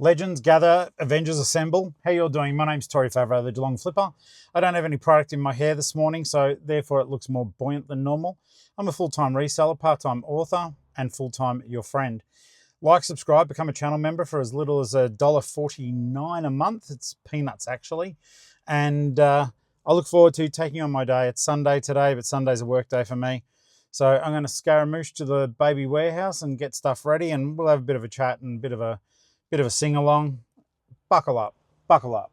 Legends gather, Avengers assemble. How you all doing? My name's Tori Favreau, the Geelong-Flipper. I don't have any product in my hair this morning, so therefore it looks more buoyant than normal. I'm a full-time reseller, part-time author, and full-time your friend. Like, subscribe, become a channel member for as little as $1.49 a month. It's peanuts, actually. And I look forward to taking on my day. It's Sunday today, but Sunday's a work day for me. So I'm going to scaramouche to the baby warehouse and get stuff ready, and we'll have a bit of a chat and a bit of a sing-along. Buckle up, buckle up.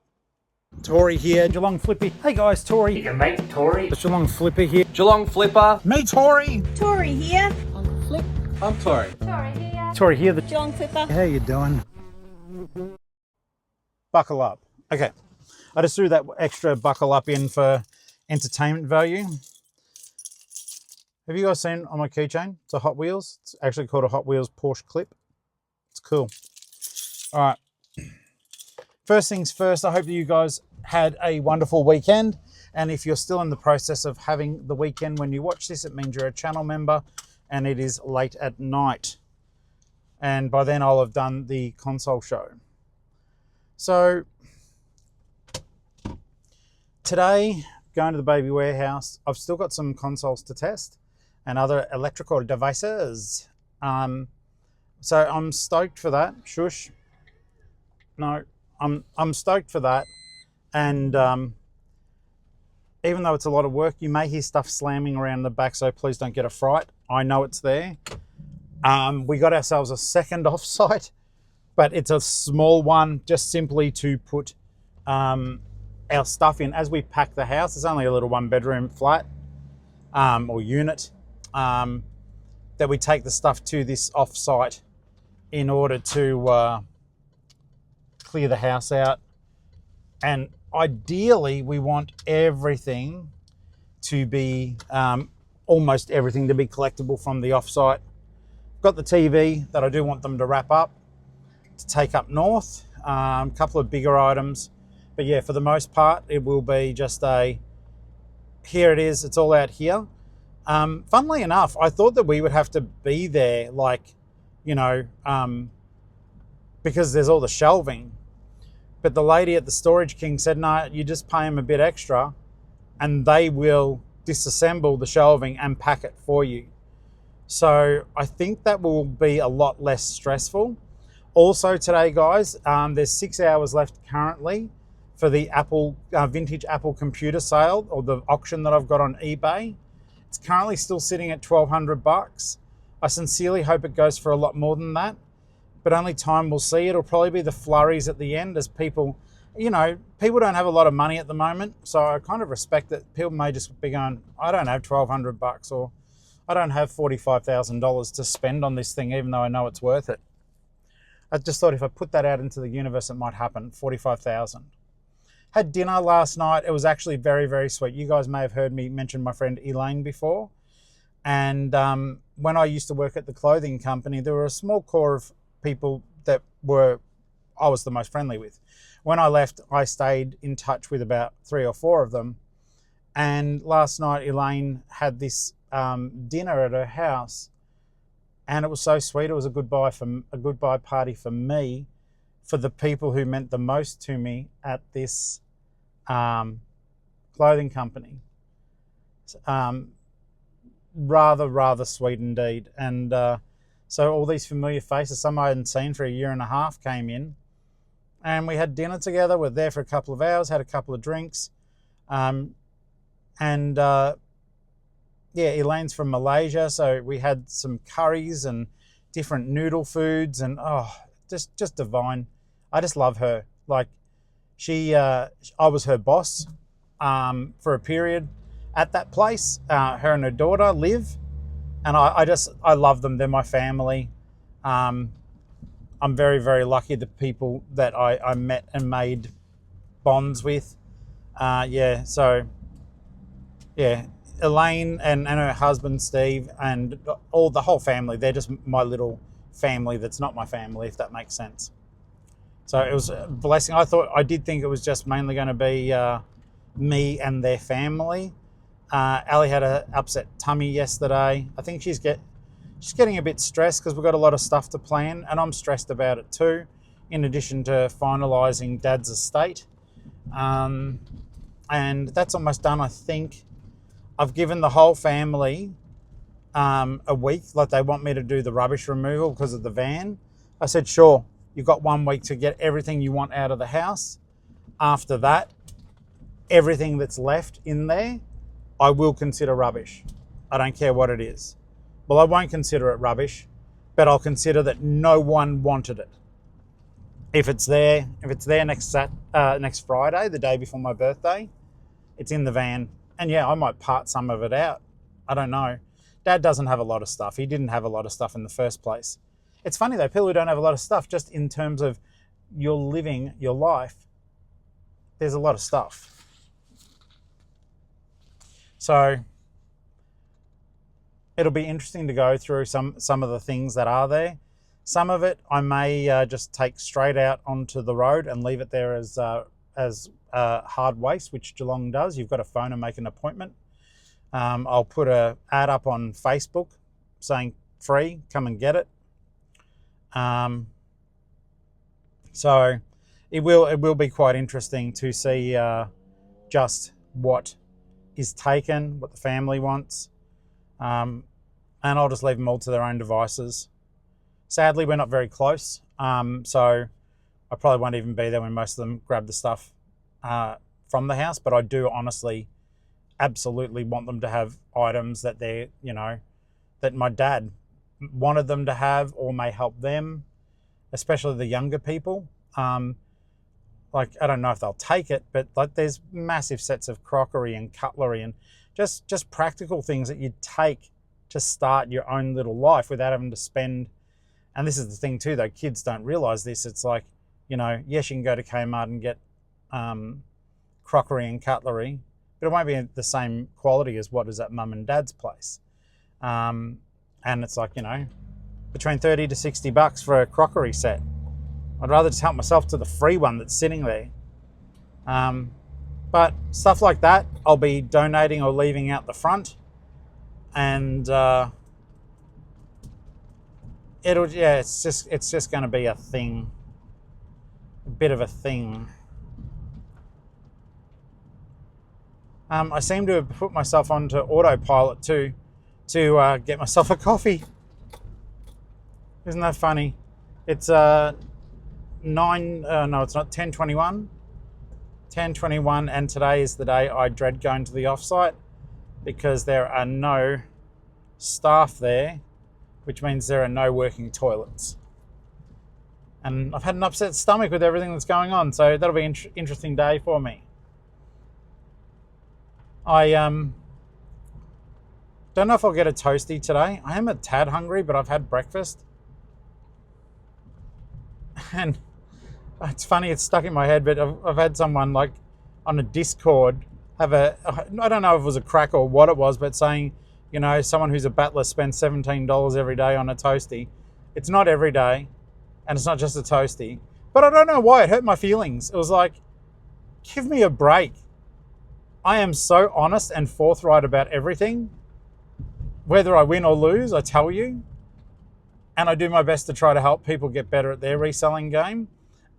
Tori here, Geelong-Flipper. Hey guys, Tori. Your mate, Tori. It's Geelong-Flipper here. Geelong-Flipper. Me, Tori. Tori here. Uncle Flip. I'm Tori. Tori here. Tori here, the Geelong-Flipper. How you doing? Buckle up. Okay, I just threw that extra buckle up in for entertainment value. Have you guys seen on my keychain? It's a Hot Wheels. It's actually called a Hot Wheels Porsche clip. It's cool. All right. First things first, I hope that you guys had a wonderful weekend. And if you're still in the process of having the weekend when you watch this, it means you're a channel member and it is late at night. And by then I'll have done the console show. So today, going to the baby warehouse, I've still got some consoles to test and other electrical devices. So I'm stoked for that. Shush. No, I'm stoked for that. And even though it's a lot of work, you may hear stuff slamming around the back, so please don't get a fright. I know it's there. We got ourselves a second offsite, but it's a small one, just simply to put our stuff in as we pack the house. It's only a little one-bedroom flat or unit, that we take the stuff to this offsite in order to clear the house out. And ideally, we want everything to be, almost everything to be collectible from the offsite. Got the TV that I do want them to wrap up, to take up north, a couple of bigger items. But yeah, for the most part, it will be just here it is, it's all out here. Funnily enough, I thought that we would have to be there, like, you know, because there's all the shelving. But the lady at the Storage King said, no, you just pay them a bit extra and they will disassemble the shelving and pack it for you. So I think that will be a lot less stressful. Also today, guys, there's 6 hours left currently for the Apple vintage Apple computer sale, or the auction that I've got on eBay. It's currently still sitting at $1,200. I sincerely hope it goes for a lot more than that, but only time will see. It'll probably be the flurries at the end, as people, you know, people don't have a lot of money at the moment. So I kind of respect that people may just be going, I don't have $1,200, or I don't have $45,000 to spend on this thing, even though I know it's worth it. I just thought if I put that out into the universe, it might happen. 45,000. Had dinner last night. It was actually very, very sweet. You guys may have heard me mention my friend Elaine before. And when I used to work at the clothing company, there were a small core of people that I was the most friendly with. When I left, I stayed in touch with about 3 or 4 of them. And last night, Elaine had this dinner at her house, and it was so sweet. It was a goodbye party for me, for the people who meant the most to me at this clothing company. Rather sweet indeed. And so all these familiar faces, some I hadn't seen for 1.5 years, came in, and we had dinner together. We're there for a couple of hours, had a couple of drinks. Yeah, Elaine's from Malaysia, so we had some curries and different noodle foods, and just divine. I just love her. Like, I was her boss for a period at that place. Her and her daughter live, and I love them. They're my family. I'm very, very lucky, the people that I met and made bonds with. Elaine and her husband Steve and the whole family, they're just my little family that's not my family, if that makes sense. So it was a blessing. I did think it was just mainly going to be me and their family. Ali had an upset tummy yesterday. I think she's getting a bit stressed because we've got a lot of stuff to plan, and I'm stressed about it too. in addition to finalising Dad's estate. And that's almost done, I think. I've given the whole family a week, like they want me to do the rubbish removal because of the van. I said, sure, you've got 1 week to get everything you want out of the house. After that, everything that's left in there, I will consider rubbish. I don't care what it is. Well, I won't consider it rubbish, but I'll consider that no one wanted it. If it's there next Friday, the day before my birthday, it's in the van. And yeah, I might part some of it out. I don't know. Dad doesn't have a lot of stuff. He didn't have a lot of stuff in the first place. It's funny though, people who don't have a lot of stuff, just in terms of you're living your life, there's a lot of stuff. So it'll be interesting to go through some of the things that are there. Some of it I may just take straight out onto the road and leave it there as hard waste, which Geelong does. You've got to phone and make an appointment. I'll put an ad up on Facebook saying free, come and get it. So it will be quite interesting to see just what is taken, what the family wants. And I'll just leave them all to their own devices. Sadly, we're not very close, so I probably won't even be there when most of them grab the stuff from the house, but I do honestly absolutely want them to have items that that my dad wanted them to have or may help them, especially the younger people. Like, I don't know if they'll take it, but like there's massive sets of crockery and cutlery and just practical things that you'd take to start your own little life without having to spend. And this is the thing too, though, kids don't realise this. It's like, yes, you can go to Kmart and get crockery and cutlery, but it won't be the same quality as what is at mum and dad's place. And it's like, between 30 to 60 bucks for a crockery set. I'd rather just help myself to the free one that's sitting there. But stuff like that, I'll be donating or leaving out the front. And it's just going to be a thing, a bit of a thing. I seem to have put myself onto autopilot too, to get myself a coffee. Isn't that funny? It's 10:21. 10:21, and today is the day I dread going to the offsite because there are no staff there, which means there are no working toilets. And I've had an upset stomach with everything that's going on, so that'll be an interesting day for me. I don't know if I'll get a toastie today. I am a tad hungry, but I've had breakfast. And it's funny, it's stuck in my head, but I've had someone like on a Discord I don't know if it was a crack or what it was, but saying, someone who's a battler spends $17 every day on a toastie. It's not every day, and it's not just a toastie. But I don't know why, it hurt my feelings. It was like, give me a break. I am so honest and forthright about everything. Whether I win or lose, I tell you. And I do my best to try to help people get better at their reselling game,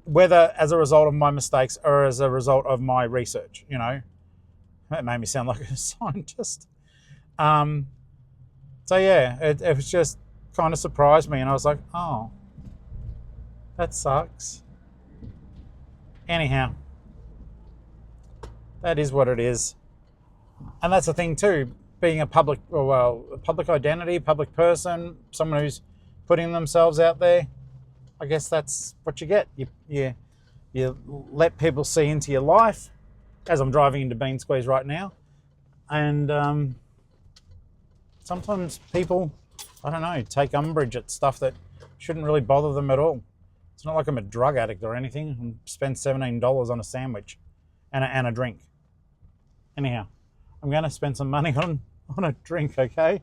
whether as a result of my mistakes or as a result of my research, That made me sound like a scientist. So yeah, it was just kind of surprised me, and I was like, oh, that sucks. Anyhow, that is what it is. And that's the thing too, being a public identity, public person, someone who's putting themselves out there, I guess that's what you get. You let people see into your life, as I'm driving into Bean Squeeze right now. And sometimes people, I don't know, take umbrage at stuff that shouldn't really bother them at all. It's not like I'm a drug addict or anything and spend $17 on a sandwich and a drink. Anyhow, I'm going to spend some money on a drink, okay?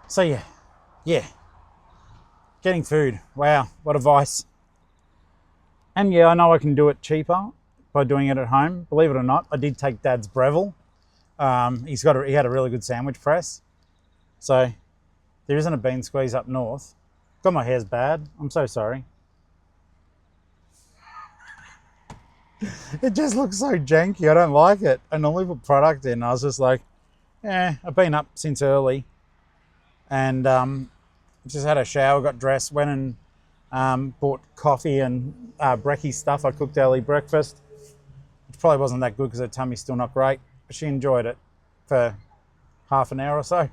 So yeah. Getting food. Wow, what a vice. And yeah, I know I can do it cheaper by doing it at home. Believe it or not, I did take Dad's Breville. He had a really good sandwich press. So there isn't a Bean Squeeze up north. God, my hair's bad. I'm so sorry. It just looks so janky. I don't like it. I normally put product in. I was just like, I've been up since early. And just had a shower, got dressed, went and bought coffee and brekkie stuff. I cooked early breakfast. It probably wasn't that good because her tummy's still not great. But she enjoyed it for half an hour or so.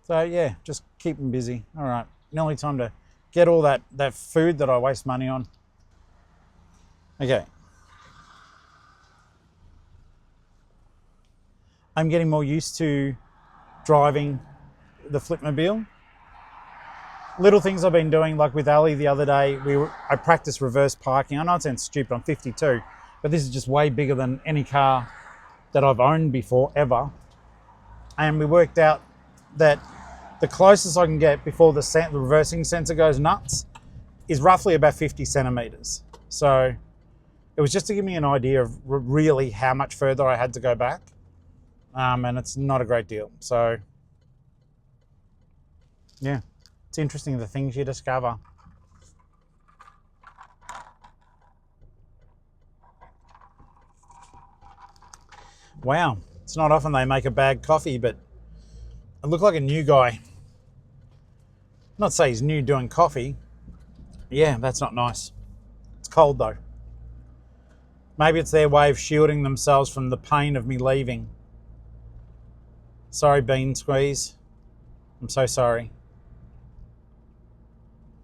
So yeah, just keep them busy. All right, nearly time to get all that food that I waste money on. Okay. I'm getting more used to driving the Flipmobile. Little things I've been doing, like with Ali the other day, I practiced reverse parking. I know it sounds stupid, I'm 52, but this is just way bigger than any car that I've owned before, ever. And we worked out that the closest I can get before the reversing sensor goes nuts is roughly about 50 centimeters. So it was just to give me an idea of really how much further I had to go back. And it's not a great deal. So yeah, it's interesting the things you discover. Wow, it's not often they make a bad coffee, but I look like a new guy. Not say he's new doing coffee. Yeah, that's not nice. It's cold though. Maybe it's their way of shielding themselves from the pain of me leaving. Sorry, Bean Squeeze. I'm so sorry.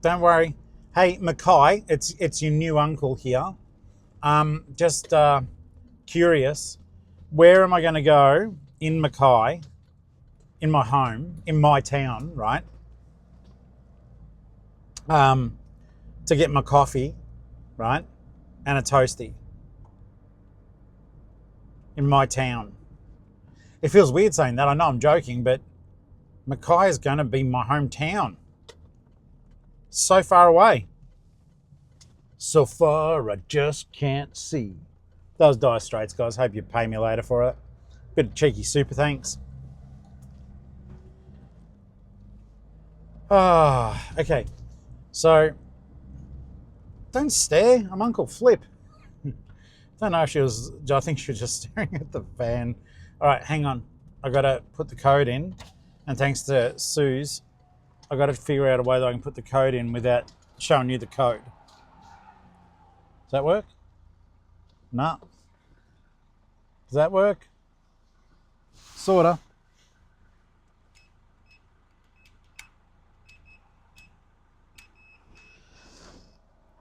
Don't worry. Hey, Mackay, it's your new uncle here. Just curious, where am I going to go in Mackay, in my home, in my town, right? To get my coffee, right? And a toastie. In my town. It feels weird saying that. I know I'm joking, but Mackay is going to be my hometown. So far away. So far I just can't see. Those Dire Straits, guys. Hope you pay me later for it. Bit of cheeky super thanks. Okay. So, don't stare. I'm Uncle Flip. Don't know if she was, I think she was just staring at the van. All right, hang on. I got to put the code in. And thanks to Suze, I got to figure out a way that I can put the code in without showing you the code. Does that work? No. Does that work? Sorta.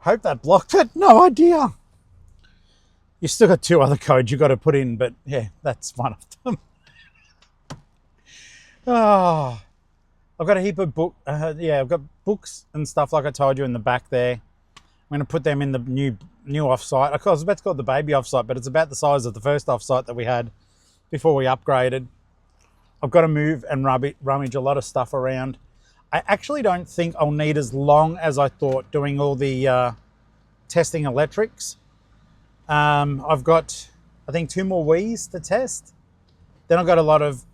Hope that blocked it. No idea. You still got two other codes you got to put in, but yeah, that's one of them. I've got a heap of I've got books and stuff like I told you in the back there. I'm going to put them in the new offsite. I was about to call it the baby offsite, but it's about the size of the first offsite that we had before we upgraded. I've got to move and rummage a lot of stuff around. I actually don't think I'll need as long as I thought doing all the testing electrics. I've got, I think, 2 more Wii's to test. Then I've got a lot of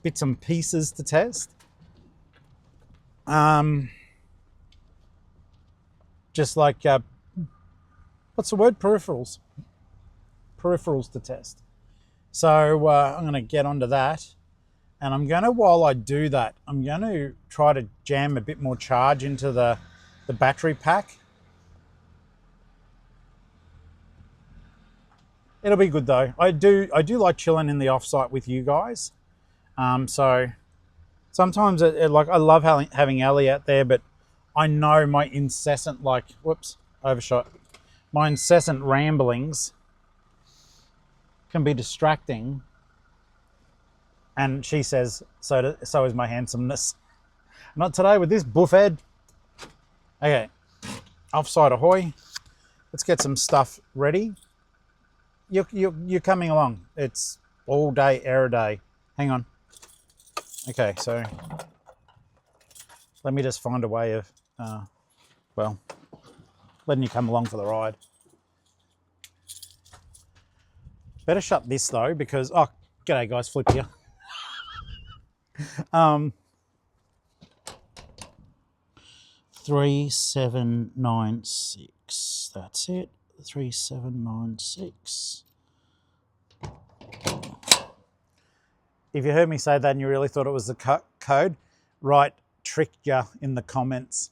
bits and pieces to test. Just like, what's the word? Peripherals. Peripherals to test. So I'm going to get onto that. And I'm going to, while I do that, I'm going to try to jam a bit more charge into the battery pack. It'll be good though. I do like chilling in the offsite with you guys. So sometimes like I love having Ali out there, but I know my incessant overshot. My incessant ramblings can be distracting. And she says, so is my handsomeness. Not today with this buffhead. Okay, offsite ahoy. Let's get some stuff ready. You're coming along. It's all day, air a day. Hang on. Okay, so let me just find a way of, letting you come along for the ride. Better shut this though, because, g'day guys, Flip here. $3,796. That's it. 3,796. If you heard me say that and you really thought it was the code, right, tricked you in the comments.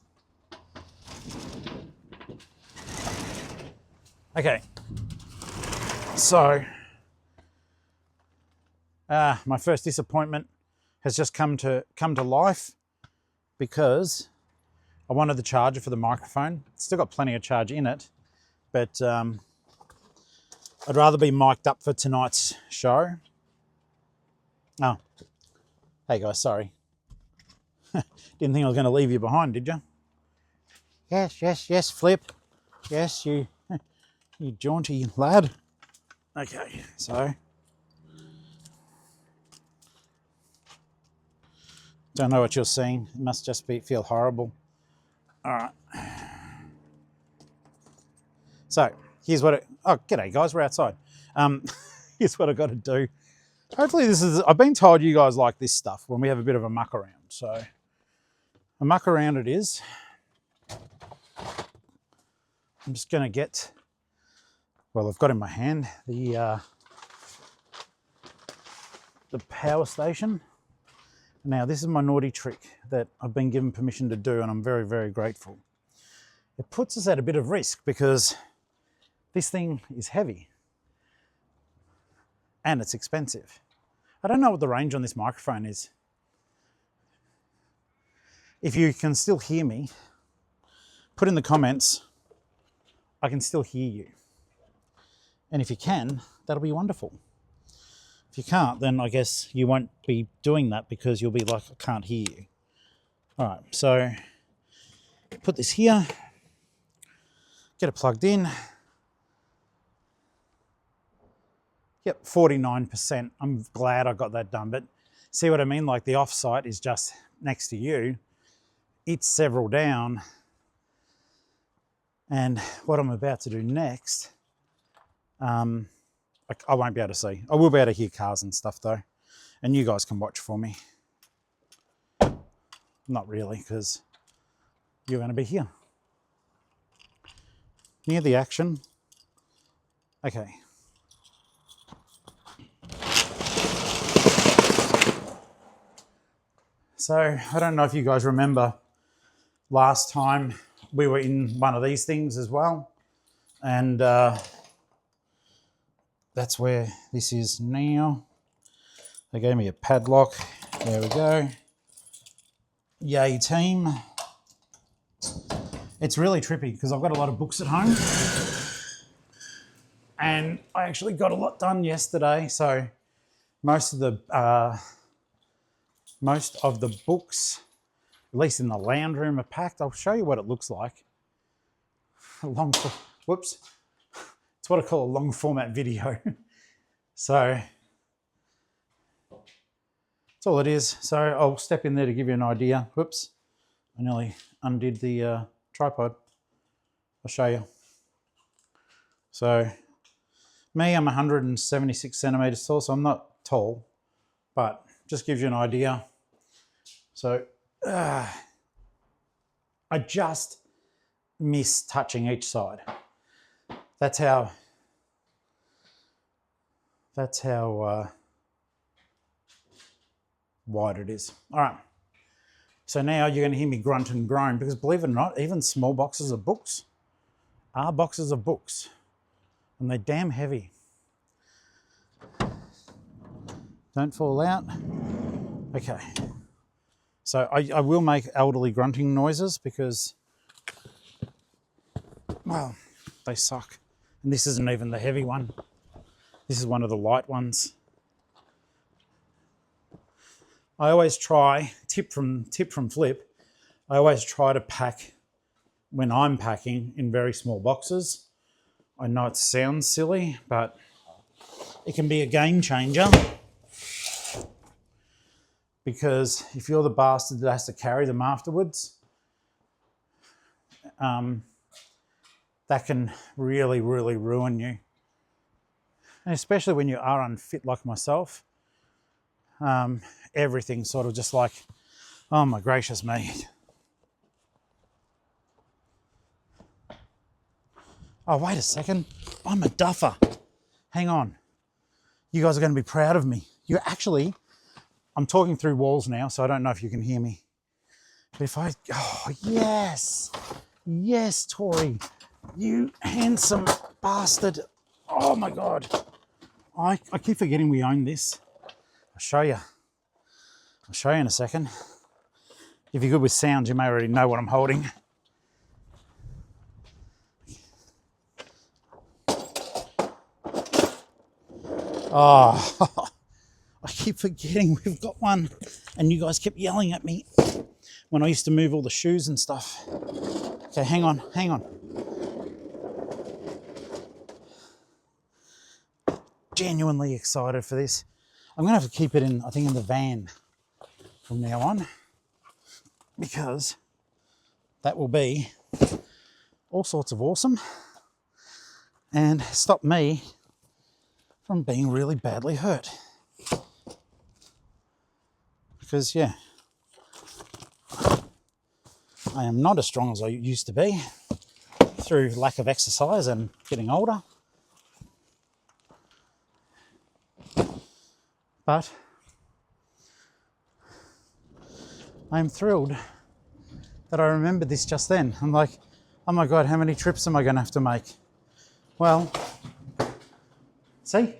Okay, so my first disappointment has just come to life because I wanted the charger for the microphone. It's still got plenty of charge in it, but I'd rather be mic'd up for tonight's show. Oh, hey guys, sorry. Didn't think I was going to leave you behind, did you? Yes, Flip. Yes, you jaunty lad. Okay, so don't know what you're seeing. It must just feel horrible. All right. So here's what g'day guys, we're outside. Here's what I got to do. Hopefully I've been told you guys like this stuff when we have a bit of a muck around. So a muck around it is. I'm just going to get, well, I've got in my hand the power station. Now, this is my naughty trick that I've been given permission to do, and I'm very, very grateful. It puts us at a bit of risk because this thing is heavy and it's expensive. I don't know what the range on this microphone is. If you can still hear me, put in the comments, I can still hear you. And if you can, that'll be wonderful. If you can't, then I guess you won't be doing that because you'll be like, I can't hear you. All right, so put this here, get it plugged in. Yep, 49%. I'm glad I got that done, but see what I mean? Like the offsite is just next to you. It's several down. And what I'm about to do next, I won't be able to see. I will be able to hear cars and stuff though. And you guys can watch for me. Not really, because you're going to be here. Near the action. Okay. So I don't know if you guys remember last time we were in one of these things as well. And that's where this is now. They gave me a padlock. There we go. Yay team. It's really trippy because I've got a lot of books at home. And I actually got a lot done yesterday. So most of the books, at least in the lounge room, are packed. I'll show you what it looks like. Whoops. It's what I call a long format video. So that's all it is. So I'll step in there to give you an idea. Whoops. I nearly undid the tripod. I'll show you. So me, I'm 176 centimeters tall, so I'm not tall, but just gives you an idea. So I just miss touching each side. That's how wide it is. All right. So now you're going to hear me grunt and groan because believe it or not, even small boxes of books are boxes of books and they're damn heavy. Don't fall out. Okay. So I will make elderly grunting noises because, well, they suck. And this isn't even the heavy one. This is one of the light ones. I always try, tip from Flip, I always try to pack when I'm packing in very small boxes. I know it sounds silly, but it can be a game changer. Because if you're the bastard that has to carry them afterwards, that can really, really ruin you. And especially when you are unfit like myself. Everything sort of just like, oh my gracious me. Oh, wait a second. I'm a duffer. Hang on. You guys are going to be proud of me. You're actually, I'm talking through walls now, so I don't know if you can hear me. But if I, oh, yes. Yes, Tori. You handsome bastard. Oh my God. I keep forgetting we own this. I'll show you. I'll show you in a second. If you're good with sound, you may already know what I'm holding. Oh, I keep forgetting we've got one, and you guys kept yelling at me when I used to move all the shoes and stuff. Okay, hang on. Genuinely excited for this. I'm gonna have to keep it in, I think, in the van from now on, because that will be all sorts of awesome and stop me from being really badly hurt. Because, yeah, I am not as strong as I used to be through lack of exercise and getting older. But I'm thrilled that I remembered this just then. I'm like, oh my God, how many trips am I going to have to make? Well, see?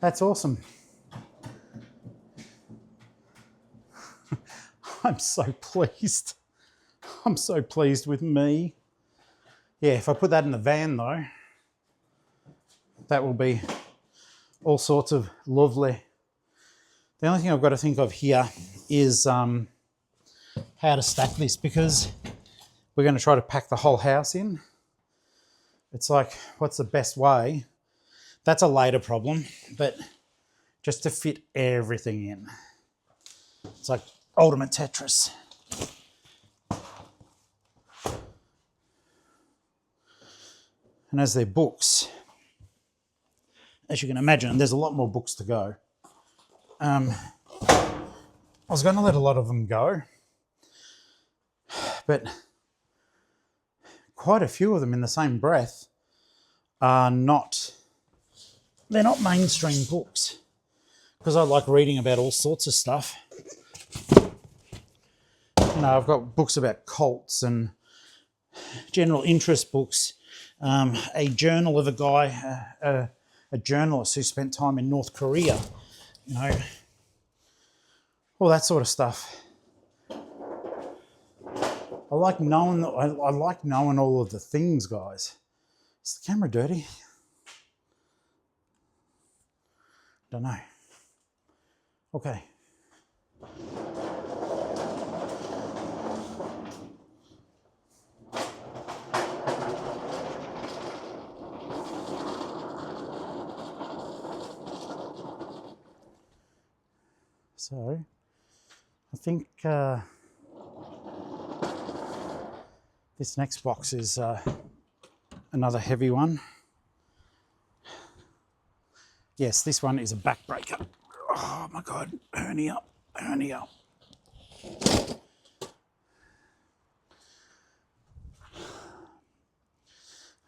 That's awesome. I'm so pleased. I'm so pleased with me. Yeah, if I put that in the van though, that will be all sorts of lovely. The only thing I've got to think of here is how to stack this, because we're going to try to pack the whole house in. It's like, what's the best way? That's a later problem, but just to fit everything in. It's like ultimate Tetris. And as they're books, as you can imagine, there's a lot more books to go. I was going to let a lot of them go, but quite a few of them in the same breath are not, they're not mainstream books, because I like reading about all sorts of stuff. You know, I've got books about cults and general interest books, a journal of a guy, a journalist who spent time in North Korea, you know, all that sort of stuff. I like knowing all of the things, guys. Is the camera dirty? Don't know. Okay. So, I think this next box is another heavy one. Yes, this one is a backbreaker. Oh my God, hernia.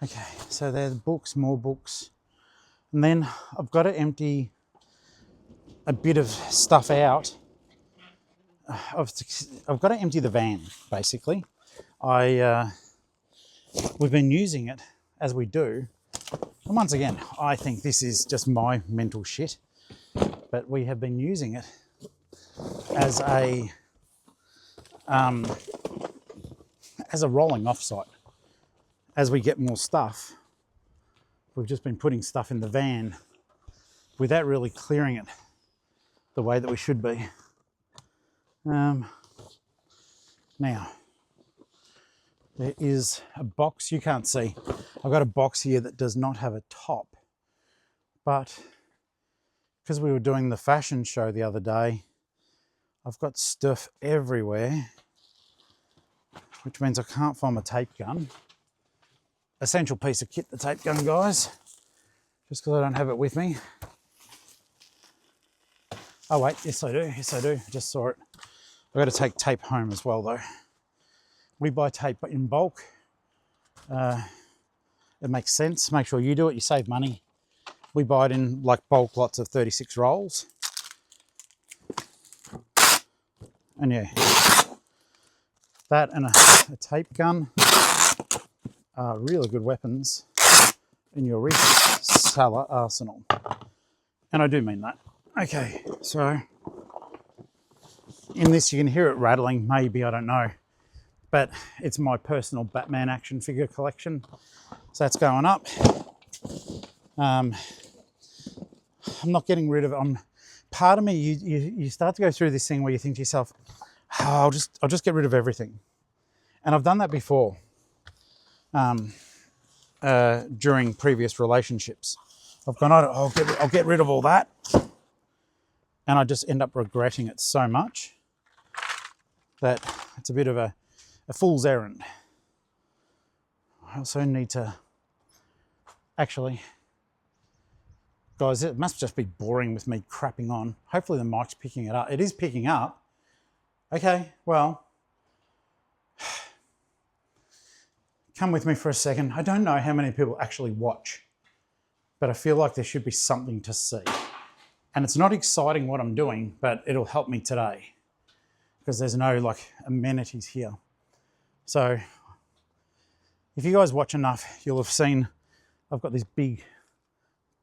Okay, so there's books, more books. And then I've got to empty a bit of stuff out. I've got to empty the van, basically. We've been using it as we do. And once again, I think this is just my mental shit, but we have been using it as a rolling offsite. As we get more stuff, we've just been putting stuff in the van without really clearing it the way that we should be. Now, there is a box you can't see. I've got a box here that does not have a top, but because we were doing the fashion show the other day, I've got stuff everywhere, which means I can't find my tape gun. Essential piece of kit, the tape gun, guys, just because I don't have it with me. Oh wait, yes I do, yes I do. I just saw it. I've got to take tape home as well though. We buy tape in bulk. It makes sense. Make sure you do it, you save money. We buy it in like bulk lots of 36 rolls. And yeah, that and a tape gun are really good weapons in your reseller arsenal. And I do mean that. Okay, so in this you can hear it rattling, maybe, I don't know. But it's my personal Batman action figure collection. So that's going up. I'm not getting rid of it. Part of me, you start to go through this thing where you think to yourself, oh, I'll just get rid of everything. And I've done that before during previous relationships. I've gone, I'll get rid of all that. And I just end up regretting it so much that it's a bit of a fool's errand. I also need to actually, guys, it must just be boring with me crapping on. Hopefully the mic's picking it up. It is picking up. Okay, well, come with me for a second. I don't know how many people actually watch, but I feel like there should be something to see. And it's not exciting what I'm doing, but it'll help me today because there's no like amenities here. So if you guys watch enough, you'll have seen I've got this big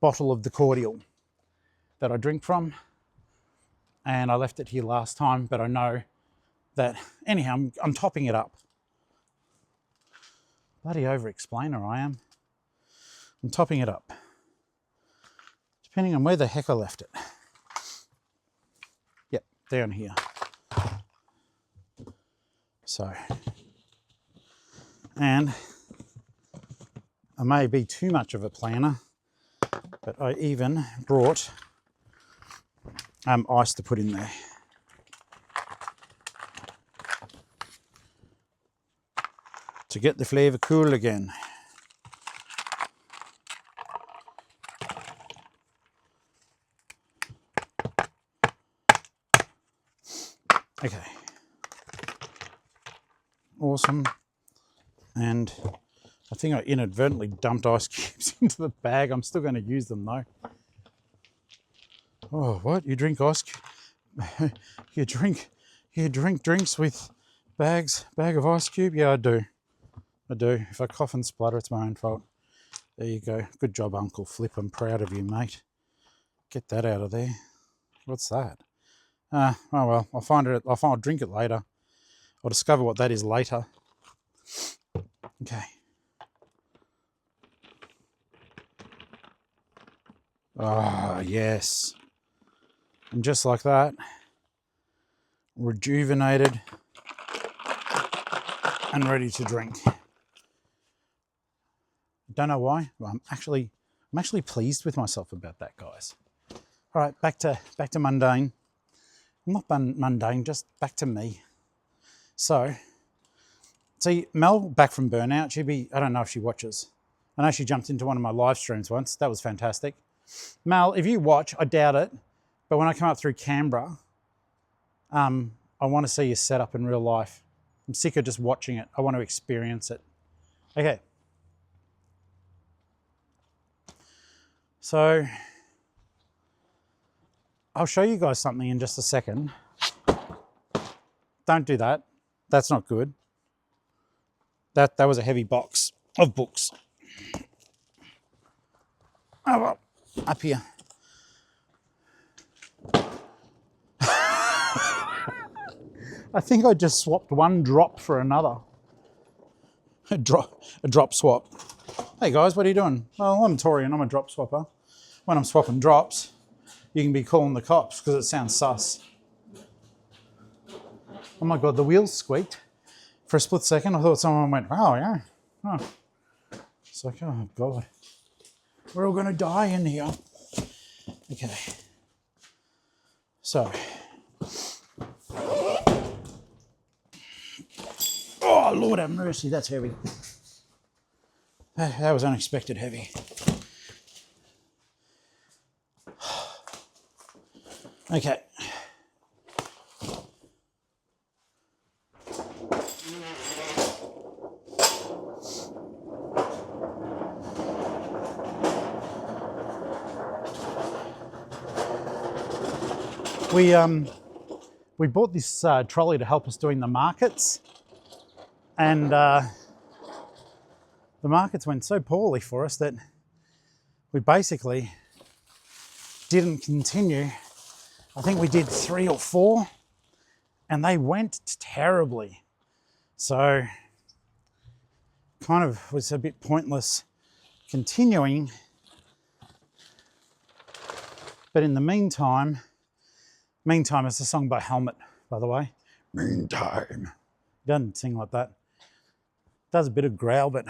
bottle of the cordial that I drink from, and I left it here last time, but I know that, anyhow, I'm topping it up. Bloody over-explainer I am. I'm topping it up, depending on where the heck I left it. Yep, down here. So, and I may be too much of a planner, but I even brought ice to put in there. To get the flavour cool again. Okay. Awesome. And I think I inadvertently dumped ice cubes into the bag. I'm still going to use them though. Oh, what? You drink ice cube? you drink drinks with bag of ice cube? Yeah, I do. I do. If I cough and splutter, it's my own fault. There you go. Good job, Uncle Flip. I'm proud of you, mate. Get that out of there. What's that? Oh well, I'll drink it later. I'll discover what that is later. Okay. Ah, yes. And just like that, rejuvenated and ready to drink. Don't know why, but I'm actually pleased with myself about that, guys. All right, back to mundane. Not mundane, just back to me. So, see, Mel back from burnout. I don't know if she watches. I know she jumped into one of my live streams once. That was fantastic. Mel, if you watch, I doubt it, but when I come up through Canberra, I want to see your setup in real life. I'm sick of just watching it. I want to experience it. Okay. So, I'll show you guys something in just a second. Don't do that. That's not good. That was a heavy box of books. Oh well, up here. I think I just swapped one drop for another. A drop swap. Hey guys, what are you doing? Well, I'm Torian, I'm a drop swapper. When I'm swapping drops, you can be calling the cops because it sounds sus. Oh my God, the wheels squeaked. For a split second, I thought someone went, oh yeah. Oh. It's like, oh God. We're all gonna die in here. Okay. So. Oh Lord have mercy, that's heavy. That was unexpected heavy. Okay, We bought this trolley to help us doing the markets, and the markets went so poorly for us that we basically didn't continue. I think we did 3 or 4, and they went terribly. So kind of was a bit pointless continuing. But in the meantime is a song by Helmet, by the way. Meantime. He doesn't sing like that. Does a bit of growl, but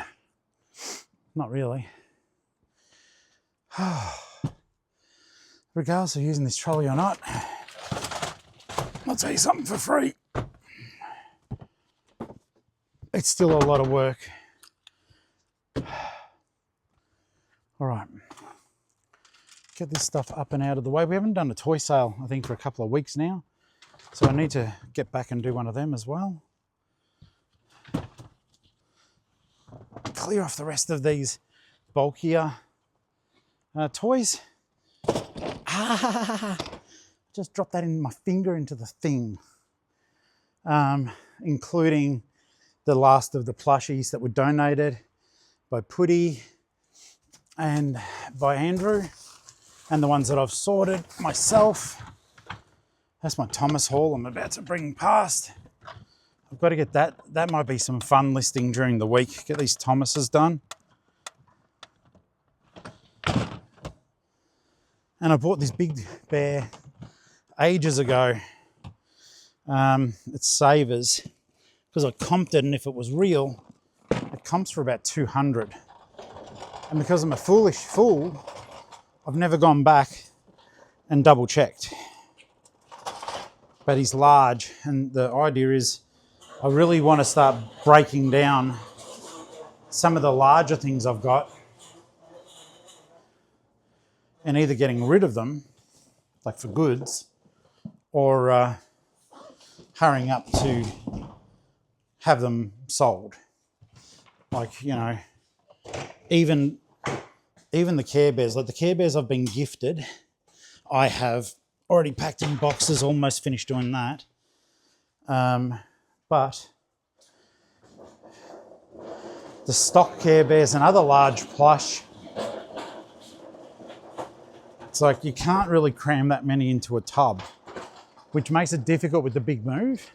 not really. Regardless of using this trolley or not, I'll tell you something for free. It's still a lot of work. All right. Get this stuff up and out of the way. We haven't done a toy sale, I think, for a couple of weeks now. So I need to get back and do one of them as well. Clear off the rest of these bulkier toys. Just drop that in my finger into the thing. Including the last of the plushies that were donated by Putty and by Andrew, and the ones that I've sorted myself. That's my Thomas haul I'm about to bring past. I've got to get that. That might be some fun listing during the week. Get these Thomases done. And I bought this big bear ages ago. It's Savers, because I comped it, and if it was real, it comps for about 200. And because I'm a foolish fool, I've never gone back and double checked. But he's large, and the idea is I really want to start breaking down some of the larger things I've got and either getting rid of them, like for goods, or hurrying up to have them sold. Like, you know, even the Care Bears, like the Care Bears I've been gifted, I have already packed in boxes, almost finished doing that. But the stock Care Bears and other large plush, it's like you can't really cram that many into a tub, which makes it difficult with the big move.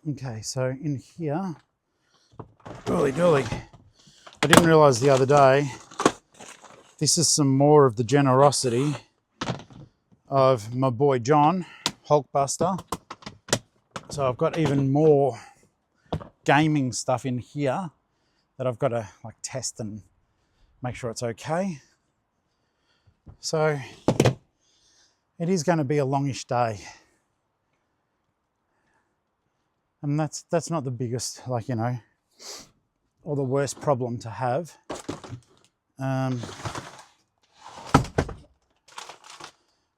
Okay, so in here, dooly. I didn't realise the other day, this is some more of the generosity of my boy John, Hulkbuster. So I've got even more gaming stuff in here that I've got to like test and make sure it's okay. So it is going to be a longish day. And that's not the biggest, like, you know, or the worst problem to have. And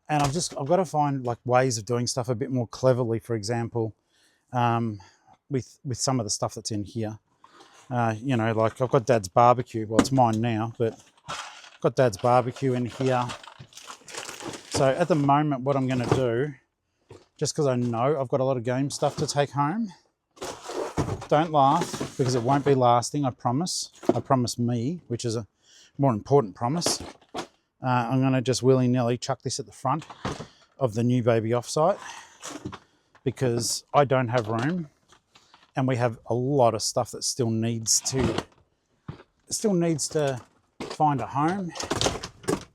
I've got to find like ways of doing stuff a bit more cleverly. For example, with some of the stuff that's in here, you know, like I've got Dad's barbecue. Well, it's mine now, but I've got Dad's barbecue in here. So at the moment, what I'm going to do, just because I know I've got a lot of game stuff to take home, don't laugh, because it won't be lasting, I promise. I promise me, which is a more important promise. I'm going to just willy-nilly chuck this at the front of the new baby offsite, because I don't have room, and we have a lot of stuff that still needs to find a home.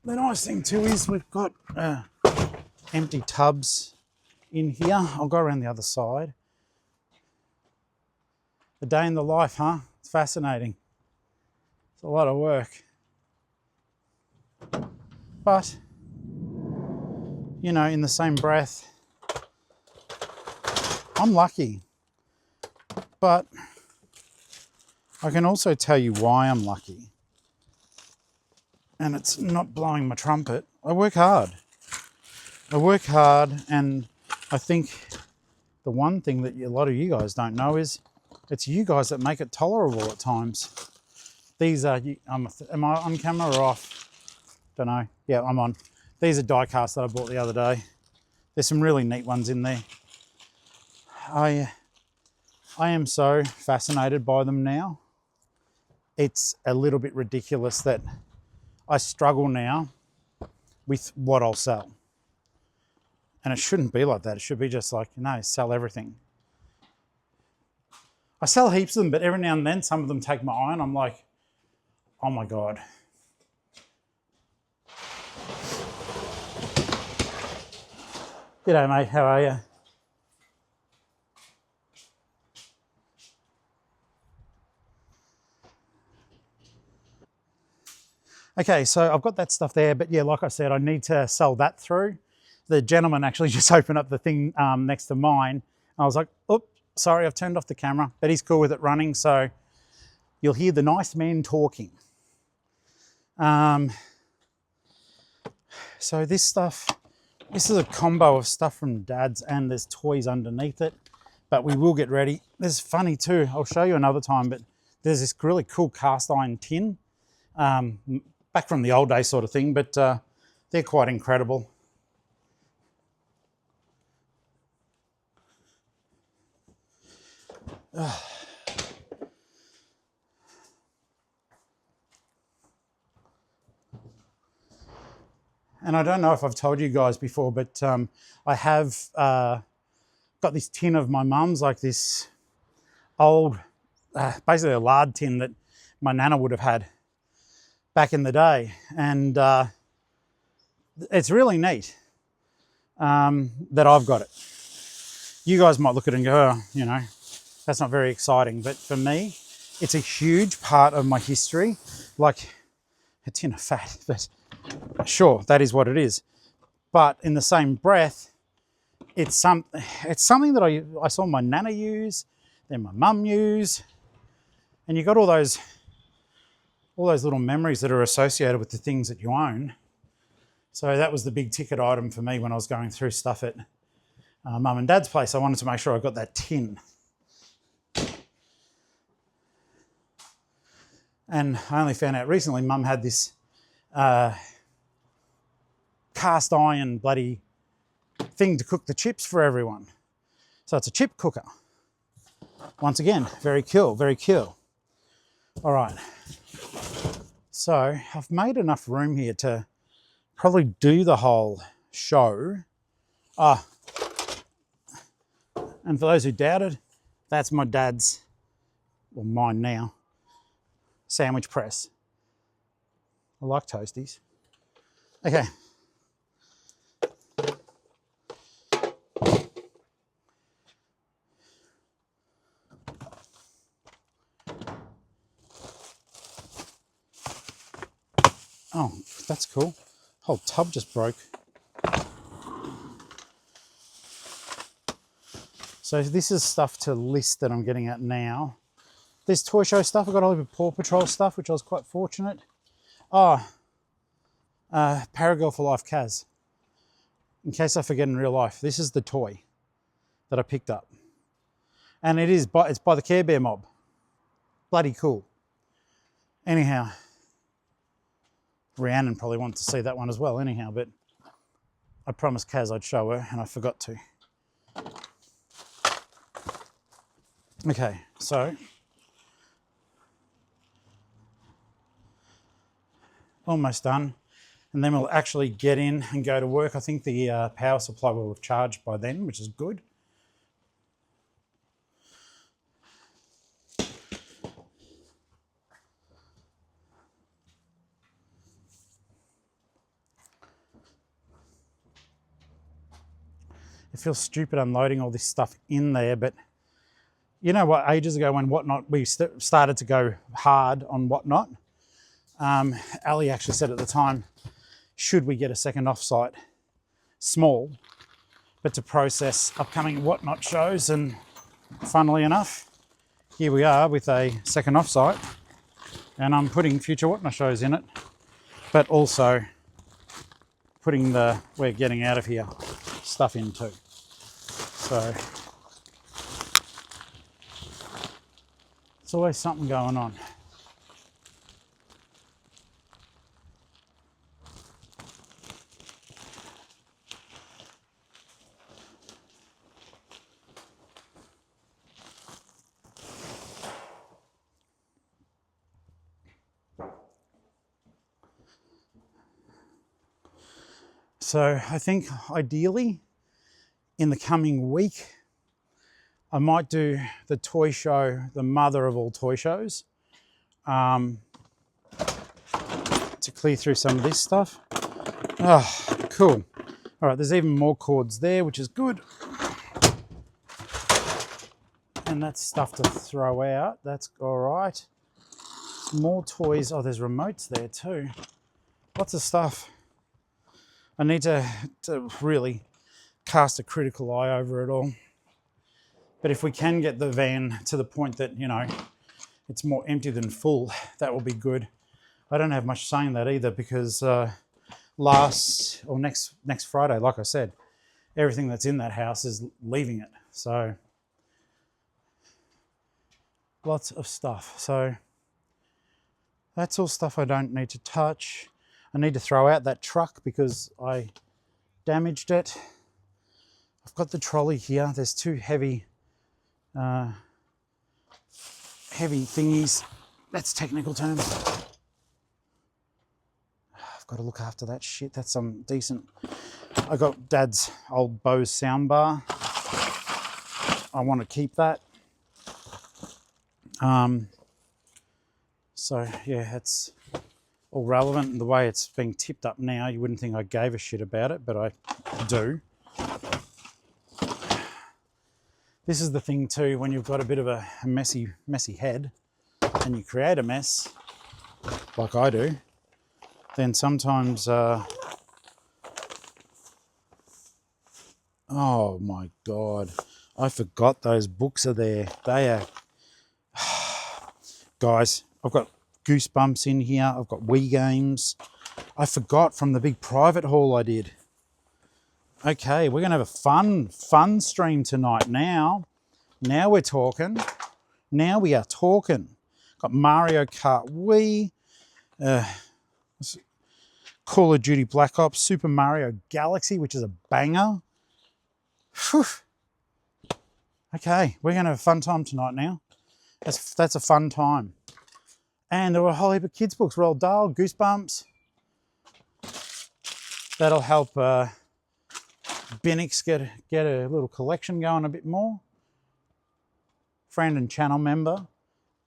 The nice thing too is we've got empty tubs in here. I'll go around the other side. A day in the life, huh? It's fascinating. It's a lot of work. But, you know, in the same breath, I'm lucky. But I can also tell you why I'm lucky. And it's not blowing my trumpet. I work hard. And I think the one thing that a lot of you guys don't know is it's you guys that make it tolerable at times. These are, am I on camera or off? Don't know. Yeah, I'm on. These are die casts that I bought the other day. There's some really neat ones in there. I am so fascinated by them now. It's a little bit ridiculous that I struggle now with what I'll sell. And it shouldn't be like that. It should be just like, sell everything. I sell heaps of them, but every now and then some of them take my eye and I'm like, oh my God. G'day mate, how are you? Okay, so I've got that stuff there, but yeah, like I said, I need to sell that through. The gentleman actually just opened up the thing next to mine. I was like, oh, sorry, I've turned off the camera, but he's cool with it running, so you'll hear the nice man talking. So this stuff, this is a combo of stuff from Dad's and there's toys underneath it, but we will get ready. This is funny too, I'll show you another time, but there's this really cool cast iron tin. Back from the old days sort of thing, but they're quite incredible. And I don't know if I've told you guys before, but I have got this tin of my mum's, like this old, basically a lard tin that my nana would have had back in the day. And it's really neat that I've got it. You guys might look at it and go, oh, that's not very exciting. But for me, it's a huge part of my history, like a tin of fat, but sure, that is what it is. But in the same breath, it's something that I saw my nana use, then my mum use, and you got all those little memories that are associated with the things that you own. So that was the big ticket item for me when I was going through stuff at Mum and Dad's place. I wanted to make sure I got that tin. And I only found out recently Mum had this cast iron bloody thing to cook the chips for everyone. So it's a chip cooker. Once again, very cool, very cool. All right. So I've made enough room here to probably do the whole show. And for those who doubted, that's my dad's, well, mine now, sandwich press. I like toasties. Okay. Oh, that's cool. Whole tub just broke. So this is stuff to list that I'm getting at now. There's toy show stuff. I've got a little bit of Paw Patrol stuff, which I was quite fortunate. Paragirl for Life Kaz. In case I forget in real life, this is the toy that I picked up. And it's by the Care Bear mob. Bloody cool. Anyhow, Rhiannon probably wanted to see that one as well anyhow, but I promised Kaz I'd show her and I forgot to. Okay, so almost done. And then we'll actually get in and go to work. I think the power supply will have charged by then, which is good. It feels stupid unloading all this stuff in there, but you know what, ages ago when Whatnot, we started to go hard on Whatnot, Ali actually said at the time, should we get a second offsite, small, but to process upcoming Whatnot shows, and funnily enough, here we are with a second offsite, and I'm putting future Whatnot shows in it, but also putting the we're getting out of here stuff in too. So it's always something going on. So I think ideally in the coming week, I might do the toy show, the mother of all toy shows, to clear through some of this stuff. Oh, cool. All right, there's even more cords there, which is good. And that's stuff to throw out. That's all right. More toys. Oh, there's remotes there too. Lots of stuff. I need to really cast a critical eye over it all. But if we can get the van to the point that, you know, it's more empty than full, that will be good. I don't have much say in that either because next Friday, like I said, everything that's in that house is leaving it. So lots of stuff. So that's all stuff I don't need to touch. I need to throw out that truck because I damaged it. I've got the trolley here. There's two heavy thingies. That's technical terms. I've got to look after that shit. That's some decent. I got Dad's old Bose soundbar. I want to keep that. So yeah, it's all relevant. And the way it's being tipped up now, you wouldn't think I gave a shit about it, but I do. This is the thing too, when you've got a bit of a messy head and you create a mess, like I do, then sometimes, oh my God, I forgot those books are there. They are, guys, I've got Goosebumps in here. I've got Wii games. I forgot from the big private haul I did. Okay, we're gonna have a fun stream tonight now. Now we're talking. Now we are talking. Got Mario Kart Wii, Call of Duty Black Ops, Super Mario Galaxy, which is a banger. Whew. Okay, we're gonna have a fun time tonight now. That's a fun time. And there were a whole heap of kids' books. Roald Dahl, Goosebumps. That'll help Binnix get a little collection going a bit more. Friend and channel member,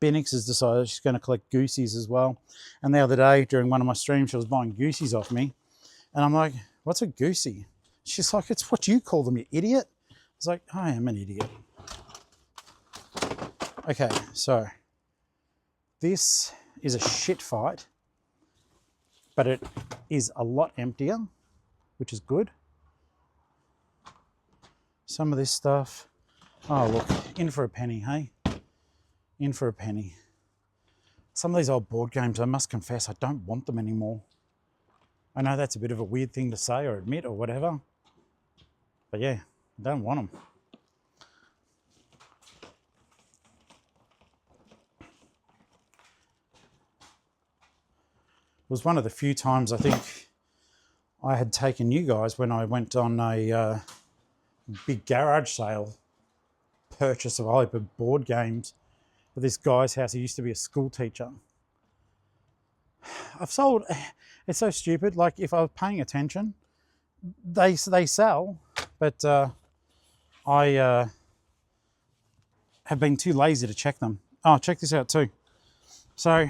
Binnix has decided she's going to collect Goosies as well. And the other day during one of my streams, she was buying Goosies off me. And I'm like, what's a Goosie? She's like, it's what you call them, you idiot. I was like, I am an idiot. Okay, so this is a shit fight, but it is a lot emptier, which is good. Some of this stuff, oh look, in for a penny, hey? In for a penny. Some of these old board games, I must confess, I don't want them anymore. I know that's a bit of a weird thing to say or admit or whatever, but yeah, I don't want them. It was one of the few times I think I had taken you guys when I went on a big garage sale purchase of a whole heap of board games at this guy's house. He used to be a school teacher. I've sold, it's so stupid, like if I was paying attention, they sell, but I have been too lazy to check them. Oh, check this out too. So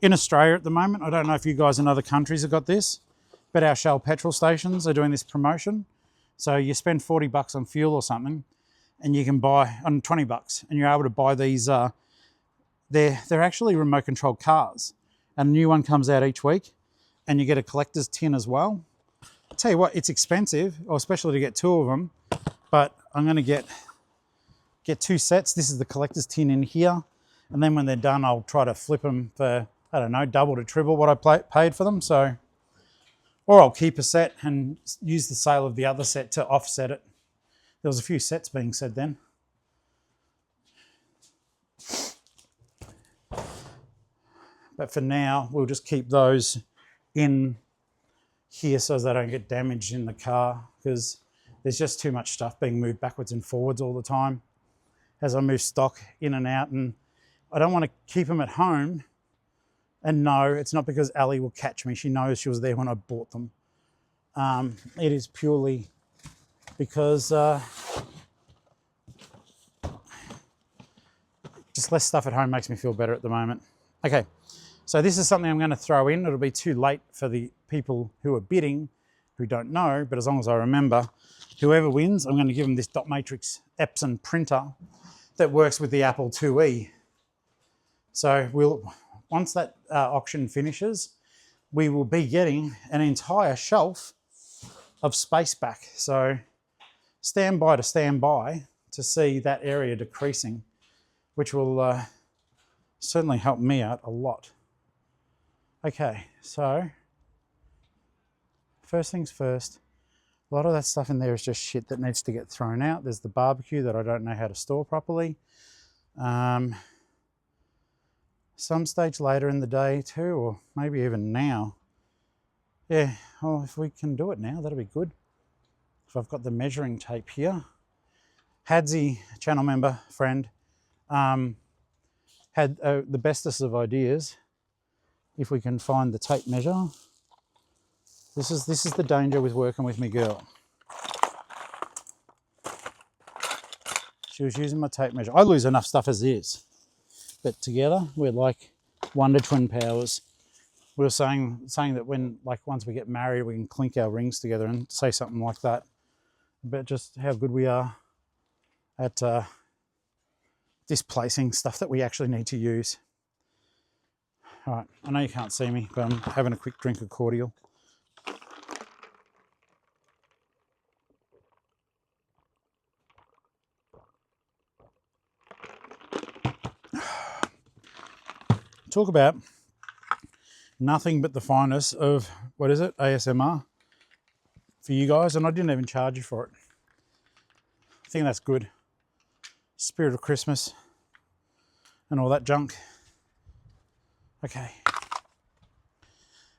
in Australia at the moment, I don't know if you guys in other countries have got this, but our Shell petrol stations are doing this promotion. So you spend 40 bucks on fuel or something and you can buy on 20 bucks and you're able to buy these, they're actually remote controlled cars and a new one comes out each week and you get a collector's tin as well. I'll tell you what, it's expensive, or especially to get two of them, but I'm going to get two sets. This is the collector's tin in here. And then when they're done, I'll try to flip them for, I don't know, double to triple what I paid for them. So, or I'll keep a set and use the sale of the other set to offset it. There was a few sets being said then. But for now, we'll just keep those in here so they don't get damaged in the car, because there's just too much stuff being moved backwards and forwards all the time as I move stock in and out, and I don't want to keep them at home. And no, it's not because Ali will catch me. She knows she was there when I bought them. It is purely because just less stuff at home makes me feel better at the moment. Okay, so this is something I'm going to throw in. It'll be too late for the people who are bidding who don't know, but as long as I remember, whoever wins, I'm going to give them this dot matrix Epson printer that works with the Apple IIe. So once that auction finishes, we will be getting an entire shelf of space back. So stand by to see that area decreasing, which will certainly help me out a lot. Okay, so first things first, a lot of that stuff in there is just shit that needs to get thrown out. There's the barbecue that I don't know how to store properly. Some stage later in the day too, or maybe even now. Yeah, well, if we can do it now, that'll be good. If I've got the measuring tape here. Hadzi, channel member, friend, had the bestest of ideas. If we can find the tape measure. This is the danger with working with me girl. She was using my tape measure. I lose enough stuff as is, but together we're like wonder twin powers. We were saying that when, like, once we get married, we can clink our rings together and say something like that. But just how good we are at displacing stuff that we actually need to use. All right, I know you can't see me, but I'm having a quick drink of cordial. Talk about nothing but the finest of, what is it, ASMR for you guys, and I didn't even charge you for it. I think that's good. Spirit of Christmas and all that junk. Okay,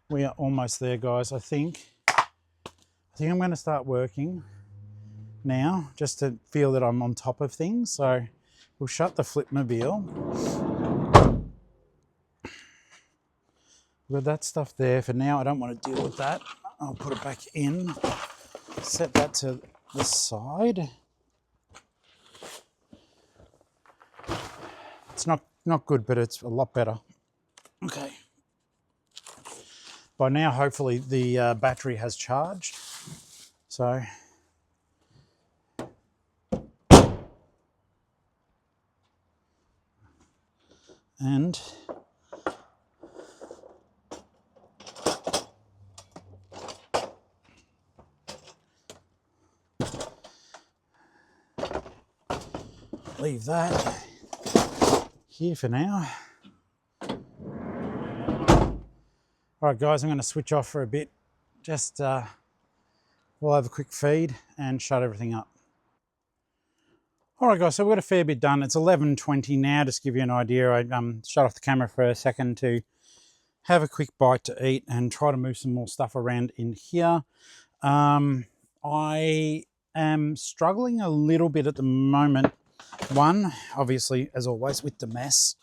we are almost there, guys. I think I'm going to start working now just to feel that I'm on top of things. So we'll shut the Flipmobile. We've got that stuff there for now. I don't want to deal with that. I'll put it back in, set that to the side. It's not good, but it's a lot better. Okay. By now, hopefully, the battery has charged. So, and leave that here for now. All right, guys, I'm going to switch off for a bit. Just we'll have a quick feed and shut everything up. All right, guys, so we've got a fair bit done. It's 11:20 now. Just to give you an idea, I shut off the camera for a second to have a quick bite to eat and try to move some more stuff around in here. I am struggling a little bit at the moment. One, obviously, as always, with the mess.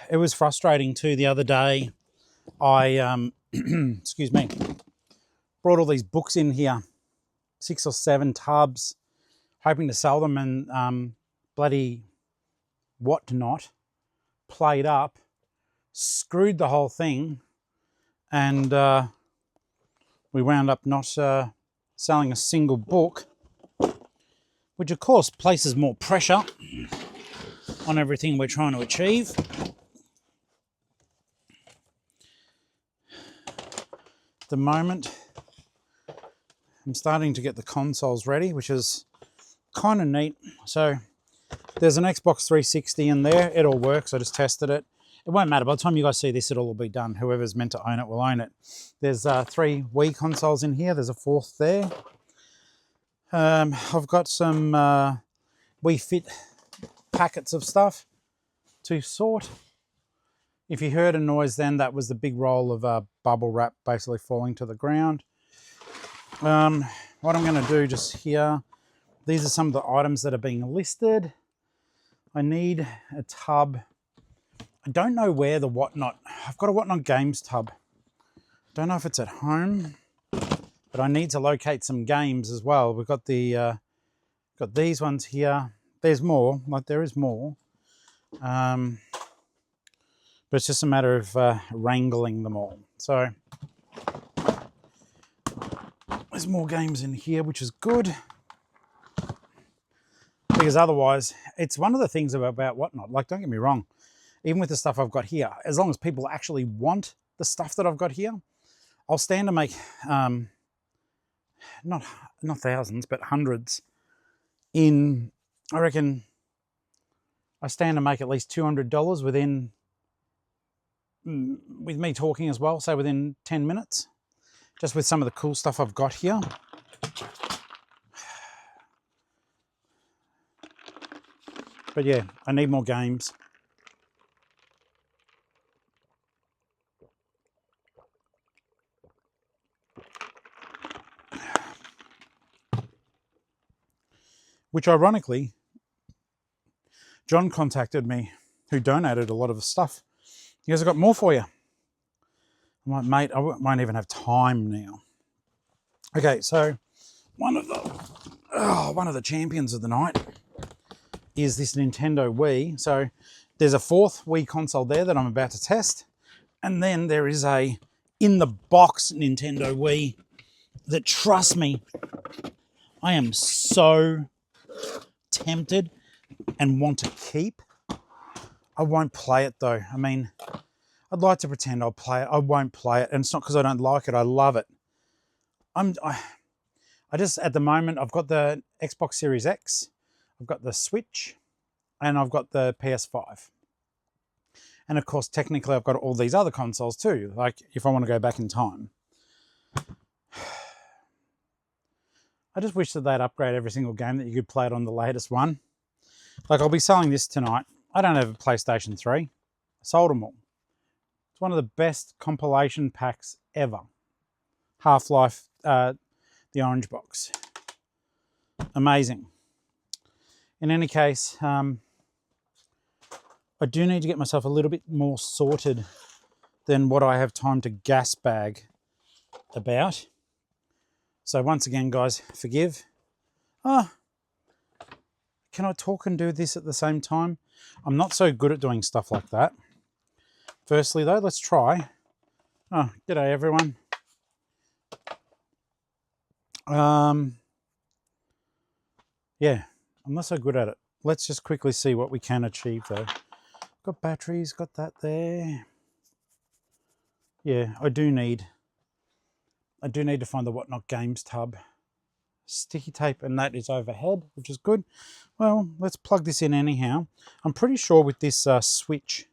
It was frustrating too. The other day, I, excuse me, brought all these books in here, 6 or 7 tubs, hoping to sell them, and bloody whatnot played up, screwed the whole thing, and we wound up not selling a single book, which of course places more pressure on everything we're trying to achieve. At the moment, I'm starting to get the consoles ready, which is kind of neat. So there's an Xbox 360 in there. It all works. I just tested it. It won't matter. By the time you guys see this, it'll all be done. Whoever's meant to own it will own it. There's 3 Wii consoles in here. There's a 4th there. I've got some Wii Fit packets of stuff to sort. If you heard a noise then, that was the big roll of bubble wrap basically falling to the ground. What I'm going to do just here, these are some of the items that are being listed. I need a tub. I don't know where the Whatnot, I've got a Whatnot Games tub Don't know if it's at home, but I need to locate some games as well. We've got the got these ones here. There's more, like there is more. But it's just a matter of wrangling them all. So there's more games in here, which is good. Because otherwise, it's one of the things about Whatnot. Like, don't get me wrong, even with the stuff I've got here, as long as people actually want the stuff that I've got here, I'll stand to make not thousands, but hundreds in, I reckon, I stand to make at least $200 within, with me talking as well, say within 10 minutes, just with some of the cool stuff I've got here. But yeah, I need more games. Which ironically, John contacted me, who donated a lot of the stuff. He goes, "I've got more for you." I'm like, "Mate, I won't even have time now." Okay, so one of the champions of the night is this Nintendo Wii. So there's a fourth Wii console there that I'm about to test. And then there is a in-the-box Nintendo Wii that, trust me, I am so tempted and want to keep. I won't play it though. I mean, I'd like to pretend I'll play it. I won't play it. And it's not because I don't like it. I love it. I just, at the moment, I've got the Xbox Series X, I've got the Switch, and I've got the PS5. And of course, technically, I've got all these other consoles too, like if I want to go back in time. I just wish that they'd upgrade every single game that you could play it on the latest one. Like, I'll be selling this tonight. I don't have a PlayStation 3. I sold them all. It's one of the best compilation packs ever. Half-Life, the orange box. Amazing. In any case, I do need to get myself a little bit more sorted than what I have time to gas bag about. So once again, guys, forgive. Can I talk and do this at the same time? I'm not so good at doing stuff like that. Firstly, though, let's try. G'day, everyone. Yeah, I'm not so good at it. Let's just quickly see what we can achieve, though. Got batteries, got that there. Yeah, I do need to find the Whatnot Games tub. Sticky tape, and that is overhead, which is good. Well, let's plug this in anyhow. I'm pretty sure with this switch,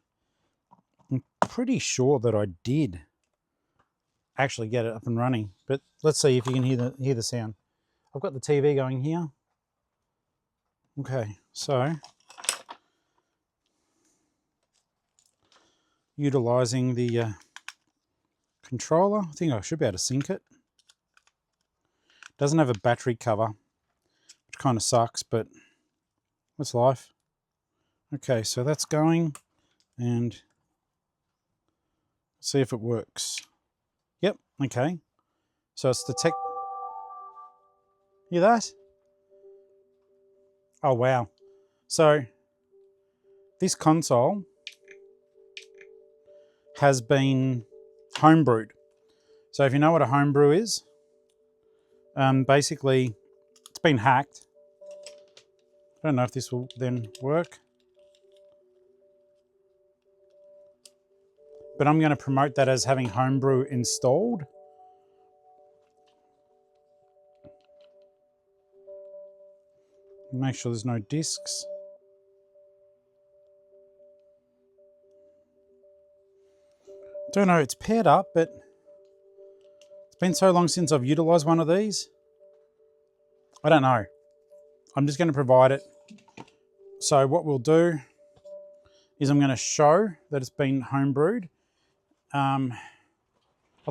I'm pretty sure that I did actually get it up and running. But let's see if you can hear the sound. I've got the TV going here. Okay, so utilizing the controller, I think I should be able to sync it. Doesn't have a battery cover, which kind of sucks, but that's life. Okay, so that's going, and see if it works. Yep, okay. So it's detect. Hear that? Oh, wow. So this console has been homebrewed. So if you know what a homebrew is, basically it's been hacked. I don't know if this will then work, but I'm going to promote that as having homebrew installed. Make sure there's no discs. Don't know, it's paired up, but it's been so long since I've utilized one of these. I don't know. I'm just going to provide it. So what we'll do is I'm going to show that it's been homebrewed. I'll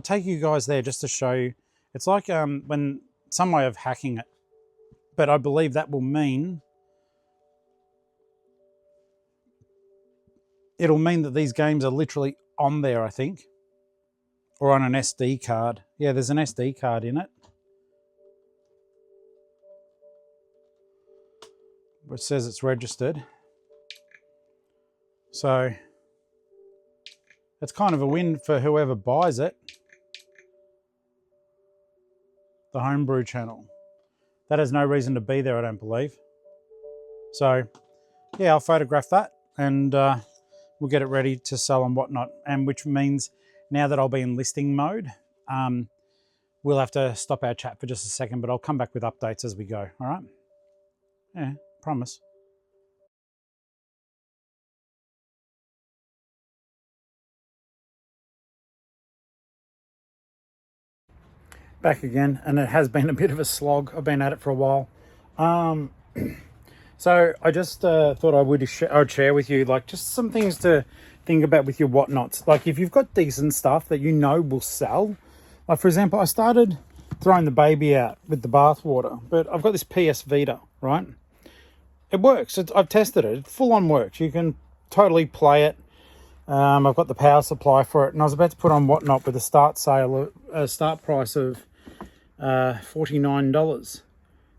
take you guys there just to show you. It's like when some way of hacking it, but I believe that will mean it'll mean that these games are literally on there, I think. or on an SD card. Yeah, there's an SD card in it, which says it's registered. So it's kind of a win for whoever buys it. The homebrew channel. That has no reason to be there, I don't believe. So yeah, I'll photograph that and we'll get it ready to sell and whatnot. And which means now that I'll be in listing mode, we'll have to stop our chat for just a second, but I'll come back with updates as we go. All right? Yeah, promise. Back again, and it has been a bit of a slog. I've been at it for a while. So I just thought I'd share with you, like, just some things to think about with your whatnots. Like, if you've got decent stuff that you know will sell, like, for example, I started throwing the baby out with the bath water, but I've got this PS Vita, right? It works. I've tested it. It full on works. You can totally play it. I've got the power supply for it, and I was about to put on whatnot with a start price of $49.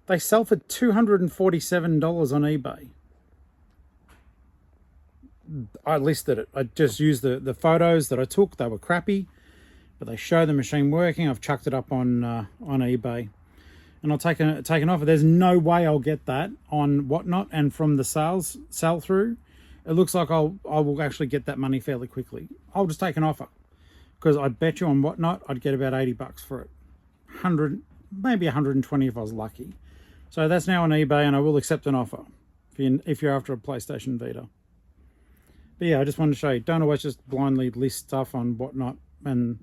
They sell for $247 on eBay. I listed it. I just used the photos that I took. They were crappy, but they show the machine working. I've chucked it up on eBay, and I'll take an offer. There's no way I'll get that on whatnot, and from the sell through, it looks like I will actually get that money fairly quickly. I'll just take an offer, because I bet you on whatnot I'd get about $80 for it. 100, maybe 120 if I was lucky. So that's now on eBay, and I will accept an offer if you're after a PlayStation Vita. But yeah, I just wanted to show you, don't always just blindly list stuff on whatnot, and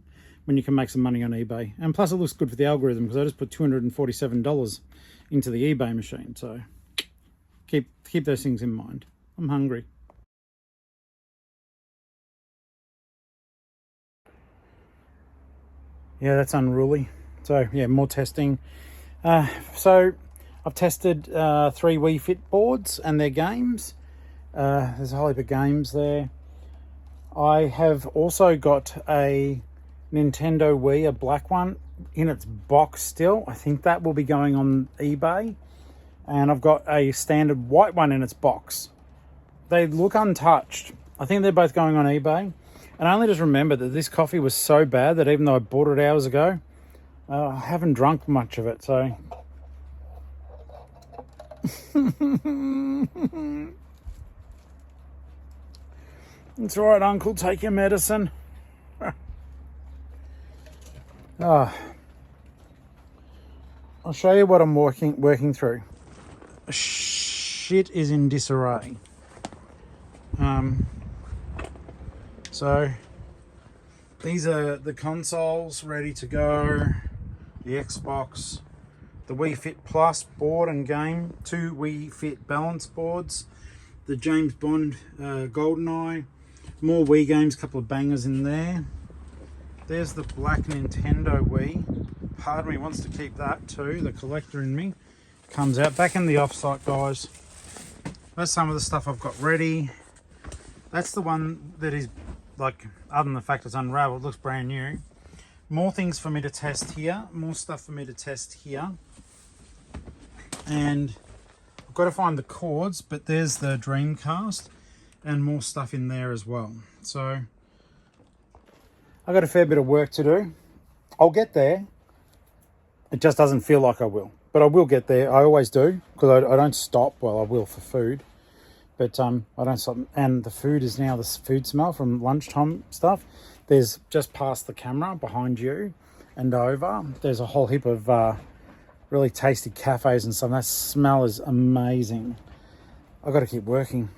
when you can make some money on eBay. And plus it looks good for the algorithm, because I just put $247 into the eBay machine. So keep those things in mind. I'm hungry. Yeah, that's unruly. So yeah, more testing. So I've tested 3 Wii Fit boards and their games. There's a whole heap of games there. I have also got a Nintendo Wii, a black one, in its box still. I think that will be going on eBay. And I've got a standard white one in its box. They look untouched. I think they're both going on eBay. And I only just remembered that this coffee was so bad that even though I bought it hours ago, I haven't drunk much of it, so... It's all right, Uncle. Take your medicine. I'll show you what I'm working through. Shit is in disarray. So these are the consoles ready to go. The Xbox, the Wii Fit Plus board and game, 2 Wii Fit balance boards, the James Bond GoldenEye, more Wii games, a couple of bangers in there. There's the black Nintendo Wii. Pardon me, wants to keep that too. The collector in me comes out. Back in the offsite, guys. That's some of the stuff I've got ready. That's the one that is, like, other than the fact it's unraveled, looks brand new. More things for me to test here. More stuff for me to test here. And I've got to find the cords, but there's the Dreamcast and more stuff in there as well. So I've got a fair bit of work to do. I'll get there. It just doesn't feel like I will. But I will get there. I always do, because I don't stop. Well, I will for food. But I don't stop. And the food is now the food smell from lunchtime stuff. There's just past the camera behind you and over. There's a whole heap of really tasty cafes and stuff. That smell is amazing. I've got to keep working.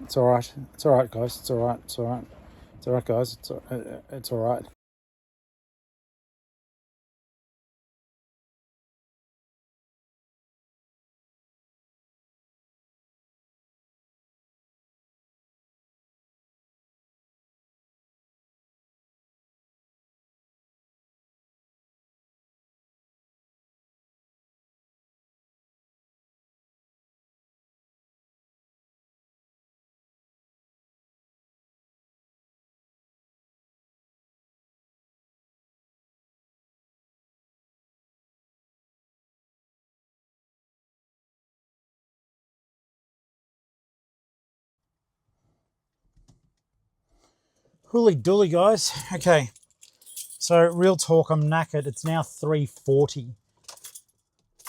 It's all right. It's all right, guys. It's all right. It's all right. It's all right, guys. It's all right. Hooly dooly, guys. Okay, so real talk, I'm knackered. It's now 3:40.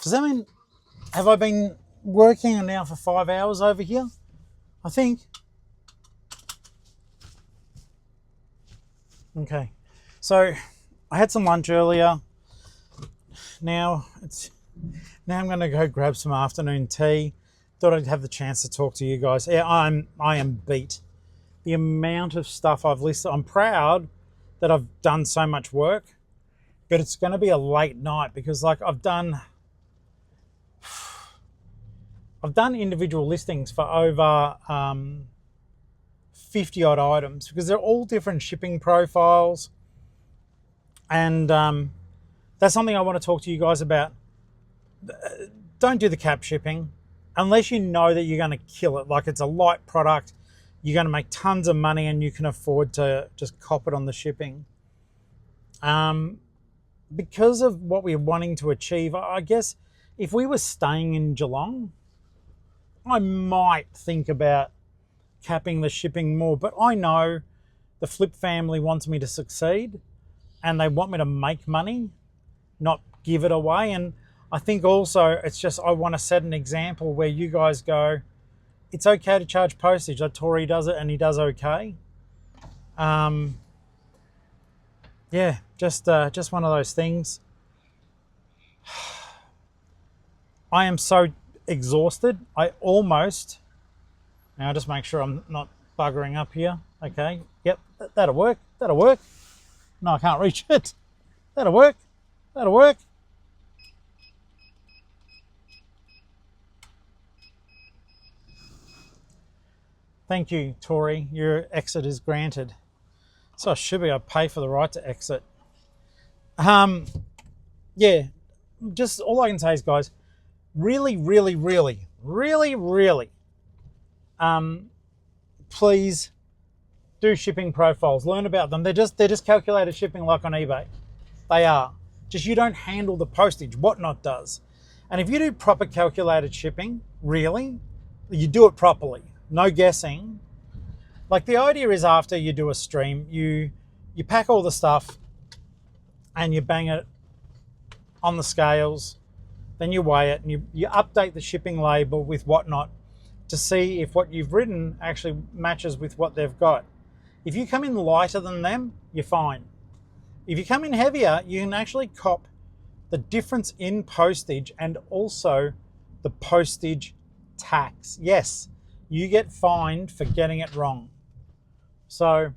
Does that mean, have I been working now for 5 hours over here? I think. Okay, so I had some lunch earlier. Now I'm going to go grab some afternoon tea. Thought I'd have the chance to talk to you guys. Yeah, I am beat. The amount of stuff I've listed. I'm proud that I've done so much work, but it's going to be a late night because like I've done individual listings for over 50 odd items because they're all different shipping profiles, and that's something I want to talk to you guys about. Don't do the cap shipping unless you know that you're going to kill it. Like it's a light product, you're going to make tons of money and you can afford to just cop it on the shipping. Because of what we're wanting to achieve, I guess if we were staying in Geelong, I might think about capping the shipping more, but I know the Flip family wants me to succeed and they want me to make money, not give it away. And I think also it's just I want to set an example where you guys go, it's okay to charge postage. Like Tori does it and he does okay. Yeah, just one of those things. I am so exhausted. Now just make sure I'm not buggering up here. Okay, yep, that'll work. That'll work. No, I can't reach it. That'll work. That'll work. Thank you, Tori. Your exit is granted. So I should be able to pay for the right to exit. Yeah, just all I can say is, guys, really, please do shipping profiles. Learn about them. They're just calculated shipping like on eBay. They are. Just you don't handle the postage. Whatnot does. And if you do proper calculated shipping, really, you do it properly. No guessing. Like the idea is after you do a stream, you pack all the stuff and you bang it on the scales, then you weigh it and you update the shipping label with Whatnot to see if what you've written actually matches with what they've got. If you come in lighter than them, you're fine. If you come in heavier, you can actually cop the difference in postage and also the postage tax. Yes, you get fined for getting it wrong. So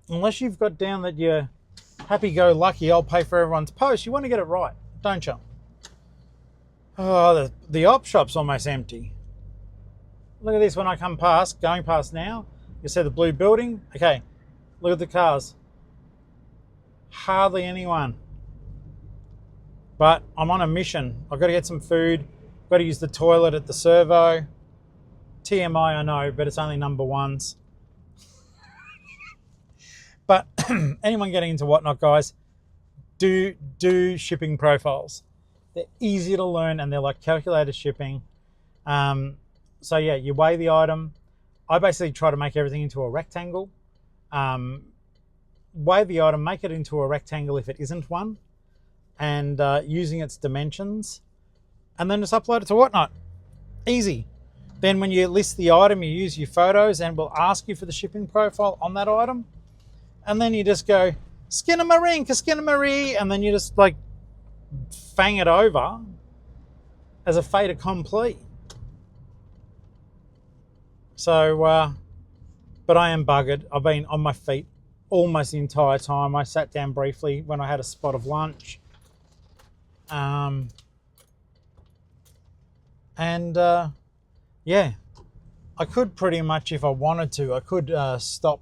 unless you've got down that you're happy-go-lucky, I'll pay for everyone's post, you want to get it right, don't you? Oh, the op shop's almost empty. Look at this when I come past, going past now. You see the blue building? Okay, look at the cars. Hardly anyone. But I'm on a mission. I've got to get some food. I've got to use the toilet at the servo. TMI, I know, but it's only number ones. But anyone getting into Whatnot, guys, do shipping profiles. They're easy to learn and they're like calculated shipping. So yeah, you weigh the item. I basically try to make everything into a rectangle. Weigh the item, make it into a rectangle if it isn't one, and using its dimensions, and then just upload it to Whatnot. Easy. Then when you list the item, you use your photos and we'll ask you for the shipping profile on that item. And then you just go, Skinnamarink, and then you just like fang it over as a fait accompli. So, but I am buggered. I've been on my feet almost the entire time. I sat down briefly when I had a spot of lunch. Yeah, I could pretty much, if I wanted to, I could stop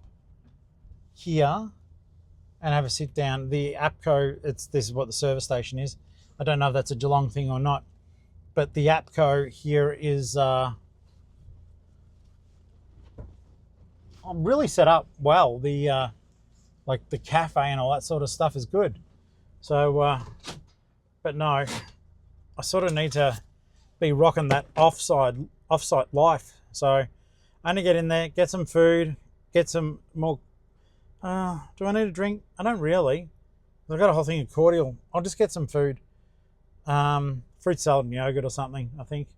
here and have a sit down. The APCO, this is what the service station is. I don't know if that's a Geelong thing or not, but the APCO here is really set up well. The like the cafe and all that sort of stuff is good. So, but no, I sort of need to be rocking that offsite life. So I need to get in there, get some food, get some more. Do I need a drink? I don't really. I've got a whole thing of cordial. I'll just get some food. Fruit salad and yogurt or something, I think.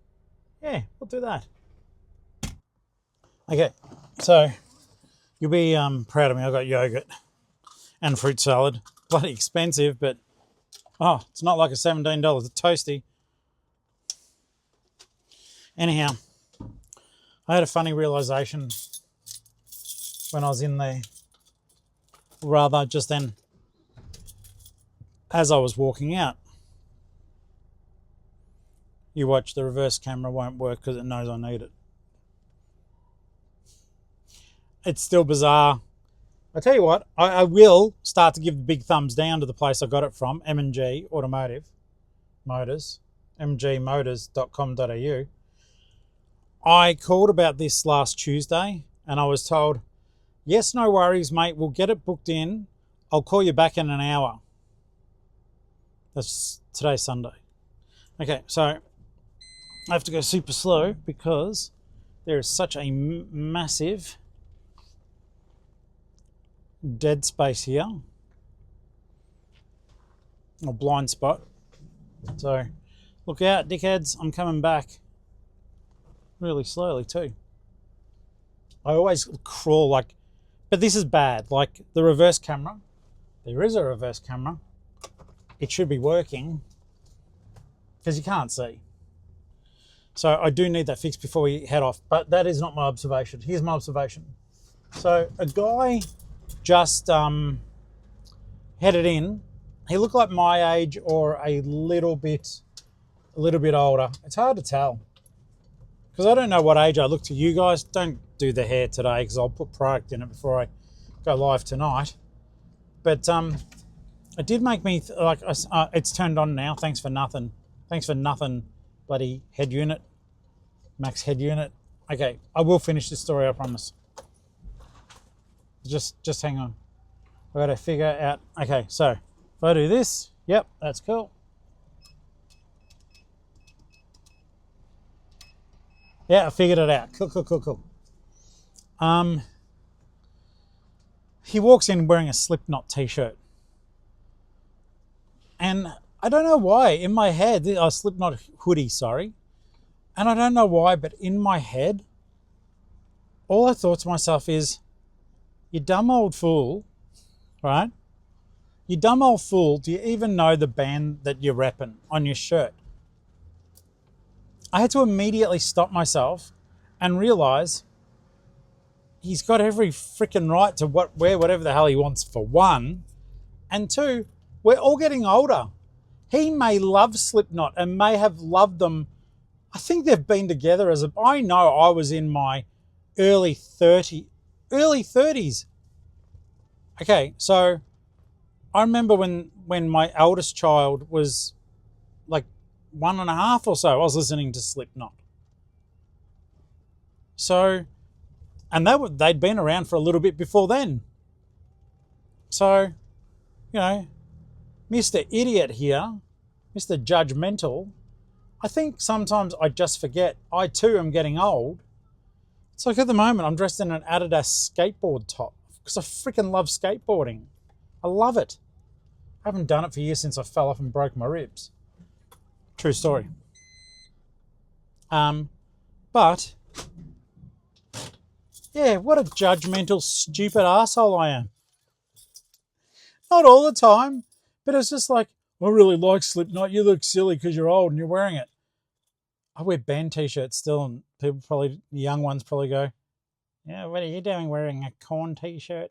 Yeah, we'll do that. Okay, so you'll be proud of me. I got yogurt and fruit salad. Bloody expensive, but it's not like a $17. It's toasty. Anyhow, I had a funny realization when I was in there. Rather, just then, as I was walking out. You watch, the reverse camera won't work because it knows I need it. It's still bizarre. I tell you what, I will start to give the big thumbs down to the place I got it from, M&G Automotive Motors, mgmotors.com.au. I called about this last Tuesday and I was told, yes, no worries, mate, we'll get it booked in. I'll call you back in an hour. That's today's Sunday. Okay, so I have to go super slow because there is such a massive dead space here, or blind spot. So look out, dickheads, I'm coming back really slowly too. I always crawl like, but this is bad, like the reverse camera. There is a reverse camera. It should be working because you can't see. So I do need that fixed before we head off, but that is not my observation. Here's my observation. So a guy just headed in. He looked like my age or a little bit older. It's hard to tell because I don't know what age I look to you guys. Don't do the hair today because I'll put product in it before I go live tonight. But it did make me it's turned on now. Thanks for nothing. Thanks for nothing, bloody head unit. Max head unit. Okay, I will finish this story, I promise. Just hang on. I gotta figure out. Okay, so if I do this, yep, that's cool. Yeah, I figured it out. Cool. He walks in wearing a Slipknot t-shirt. And I don't know why, in my head, a Slipknot hoodie, sorry. And I don't know why, but in my head, all I thought to myself is, you dumb old fool, right? You dumb old fool, do you even know the band that you're repping on your shirt? I had to immediately stop myself and realize he's got every freaking right to wear whatever the hell he wants, for one. And two, we're all getting older. He may love Slipknot and may have loved them. I think they've been together I know I was in my early 30s. Okay, so I remember when my eldest child was like 1.5 or so, I was listening to Slipknot. So, and they'd been around for a little bit before then. So, you know, Mr. Idiot here, Mr. Judgmental, I think sometimes I just forget I too am getting old. It's like at the moment I'm dressed in an Adidas skateboard top because I freaking love skateboarding. I love it. I haven't done it for years since I fell off and broke my ribs. True story. But yeah, what a judgmental, stupid asshole I am. Not all the time, but it's just like, I really like Slipknot. You look silly because you're old and you're wearing it. I wear band t-shirts still, and people probably, the young ones probably go, yeah, what are you doing wearing a Korn t-shirt?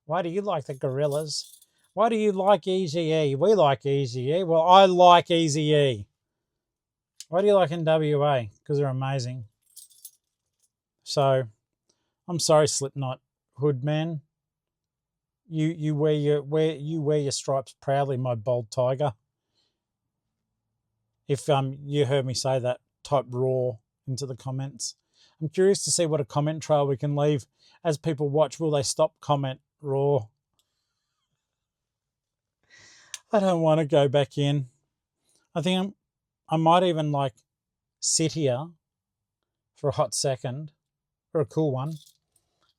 Why do you like the Gorillas? Why do you like Eazy-E? We like Eazy-E. Well, I like Eazy-E. Why do you like NWA? Because they're amazing. So, I'm sorry, Slipknot hood man. You wear your stripes proudly, my bold tiger. If you heard me say that, type raw into the comments. I'm curious to see what a comment trail we can leave as people watch. Will they stop comment raw? I don't want to go back in. I think I might even sit here for a hot second, for a cool one,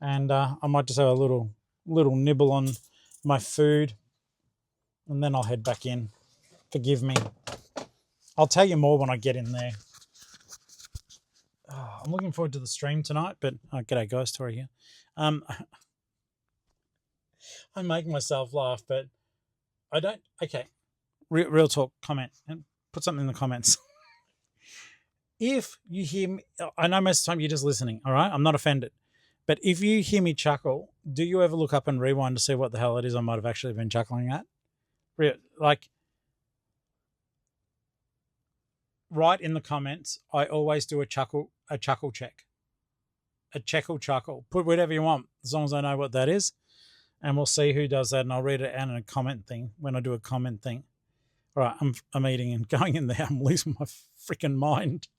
and I might just have a little nibble on my food, and then I'll head back in. Forgive me. I'll tell you more when I get in there. Oh, I'm looking forward to the stream tonight, but g'day guys, Tori here. I make myself laugh, but I don't. Okay, real talk. Comment and put something in the comments. If you hear me, I know most of the time you're just listening. All right, I'm not offended, but if you hear me chuckle, do you ever look up and rewind to see what the hell it is I might have actually been chuckling at? Like, write in the comments. I always do a chuckle check, a chuckle. Put whatever you want, as long as I know what that is. And we'll see who does that, and I'll read it out in a comment thing when I do a comment thing. All right, I'm eating and going in there. I'm losing my freaking mind.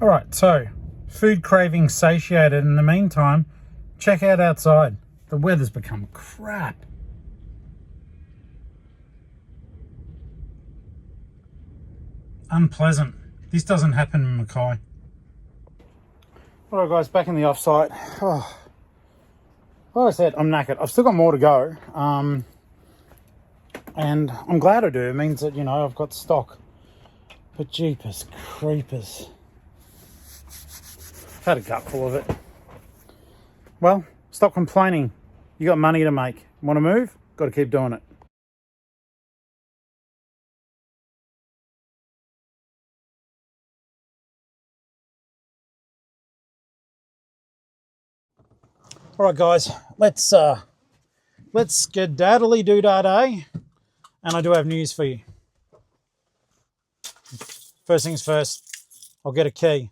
All right, so food craving satiated. In the meantime, check out outside. The weather's become crap. Unpleasant. This doesn't happen in Mackay. All right, guys, back in the offsite. Oh, like I said, I'm knackered. I've still got more to go, and I'm glad I do. It means that, you know, I've got stock. But jeepers creepers, I've had a gutful of it. Well, stop complaining. You got money to make. Want to move? Got to keep doing it. All right, guys, let's skedaddly do da day, and I do have news for you. First things first, I'll get a key.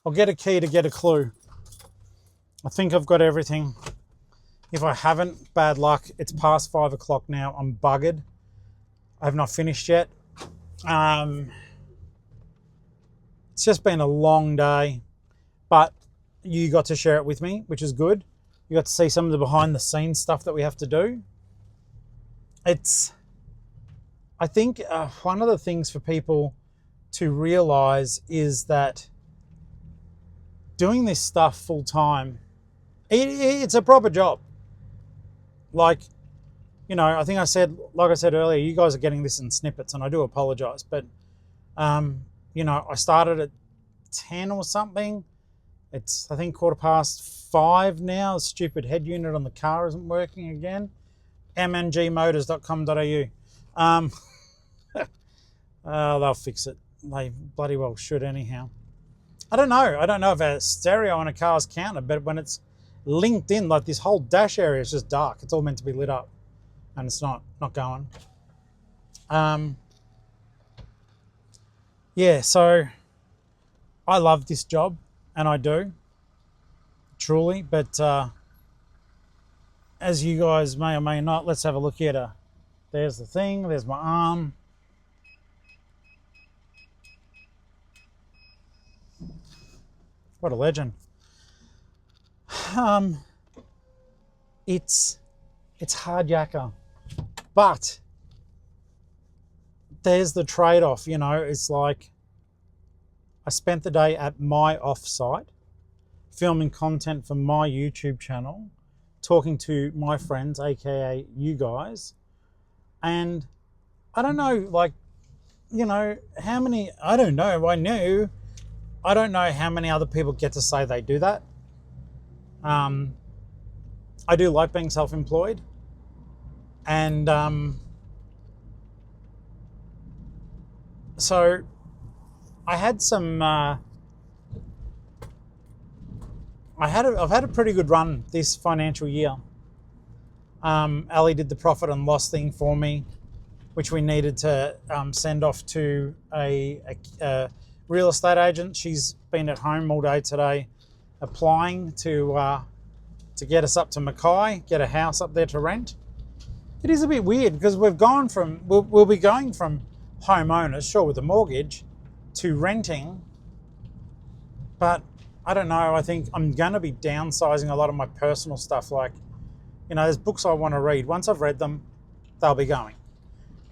I'll get a key to get a clue. I think I've got everything. If I haven't, bad luck. It's past 5 o'clock now. I'm buggered. I have not finished yet. It's just been a long day, but you got to share it with me, which is good. You got to see some of the behind the scenes stuff that we have to do. I think one of the things for people to realize is that doing this stuff full time, it's a proper job. Like, you know, I think like I said earlier, you guys are getting this in snippets, and I do apologize, but you know, I started at 10 or something. It's, I think, 5:15 now. The stupid head unit on the car isn't working again. mngmotors.com.au. They'll fix it. They bloody well should anyhow. I don't know if a stereo on a car is counted, but when it's linked in, like this whole dash area is just dark. It's all meant to be lit up, and it's not going. Yeah, so I love this job, and I do, truly, but as you guys may or may not, let's have a look at her. There's the thing, there's my arm. What a legend. It's hard yakka, but there's the trade-off, you know. It's like I spent the day at my offsite filming content for my YouTube channel, talking to my friends, aka you guys, and I don't know, like, you know, how many, I don't know how many other people get to say they do that. I do like being self-employed, and so I had some I've had a pretty good run this financial year. Ali did the profit and loss thing for me, which we needed to send off to a real estate agent. She's been at home all day today applying to get us up to Mackay, get a house up there to rent. It is a bit weird because we'll be going from homeowners, sure, with a mortgage, to renting, but I don't know. I think I'm going to be downsizing a lot of my personal stuff. Like, you know, there's books I want to read. Once I've read them, they'll be going.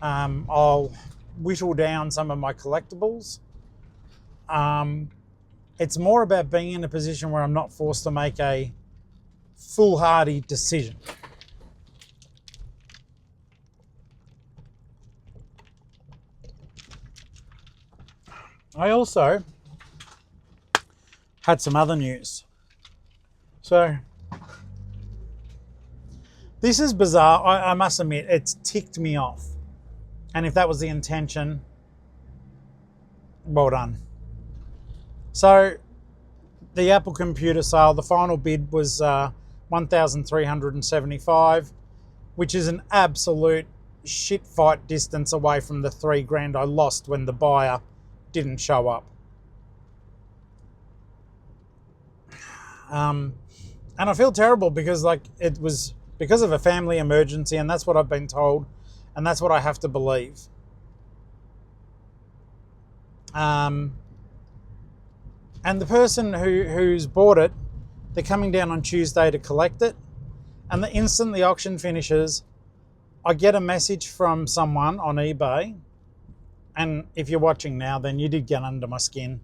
I'll whittle down some of my collectibles. It's more about being in a position where I'm not forced to make a foolhardy decision. I also had some other news. So this is bizarre. I must admit, it's ticked me off. And if that was the intention, well done. So the Apple computer sale, the final bid was 1,375, which is an absolute shit fight distance away from the $3,000 I lost when the buyer didn't show up. And I feel terrible because like it was because of a family emergency, and that's what I've been told, and that's what I have to believe. And the person who's bought it, they're coming down on Tuesday to collect it. And the instant the auction finishes, I get a message from someone on eBay. And if you're watching now, then you did get under my skin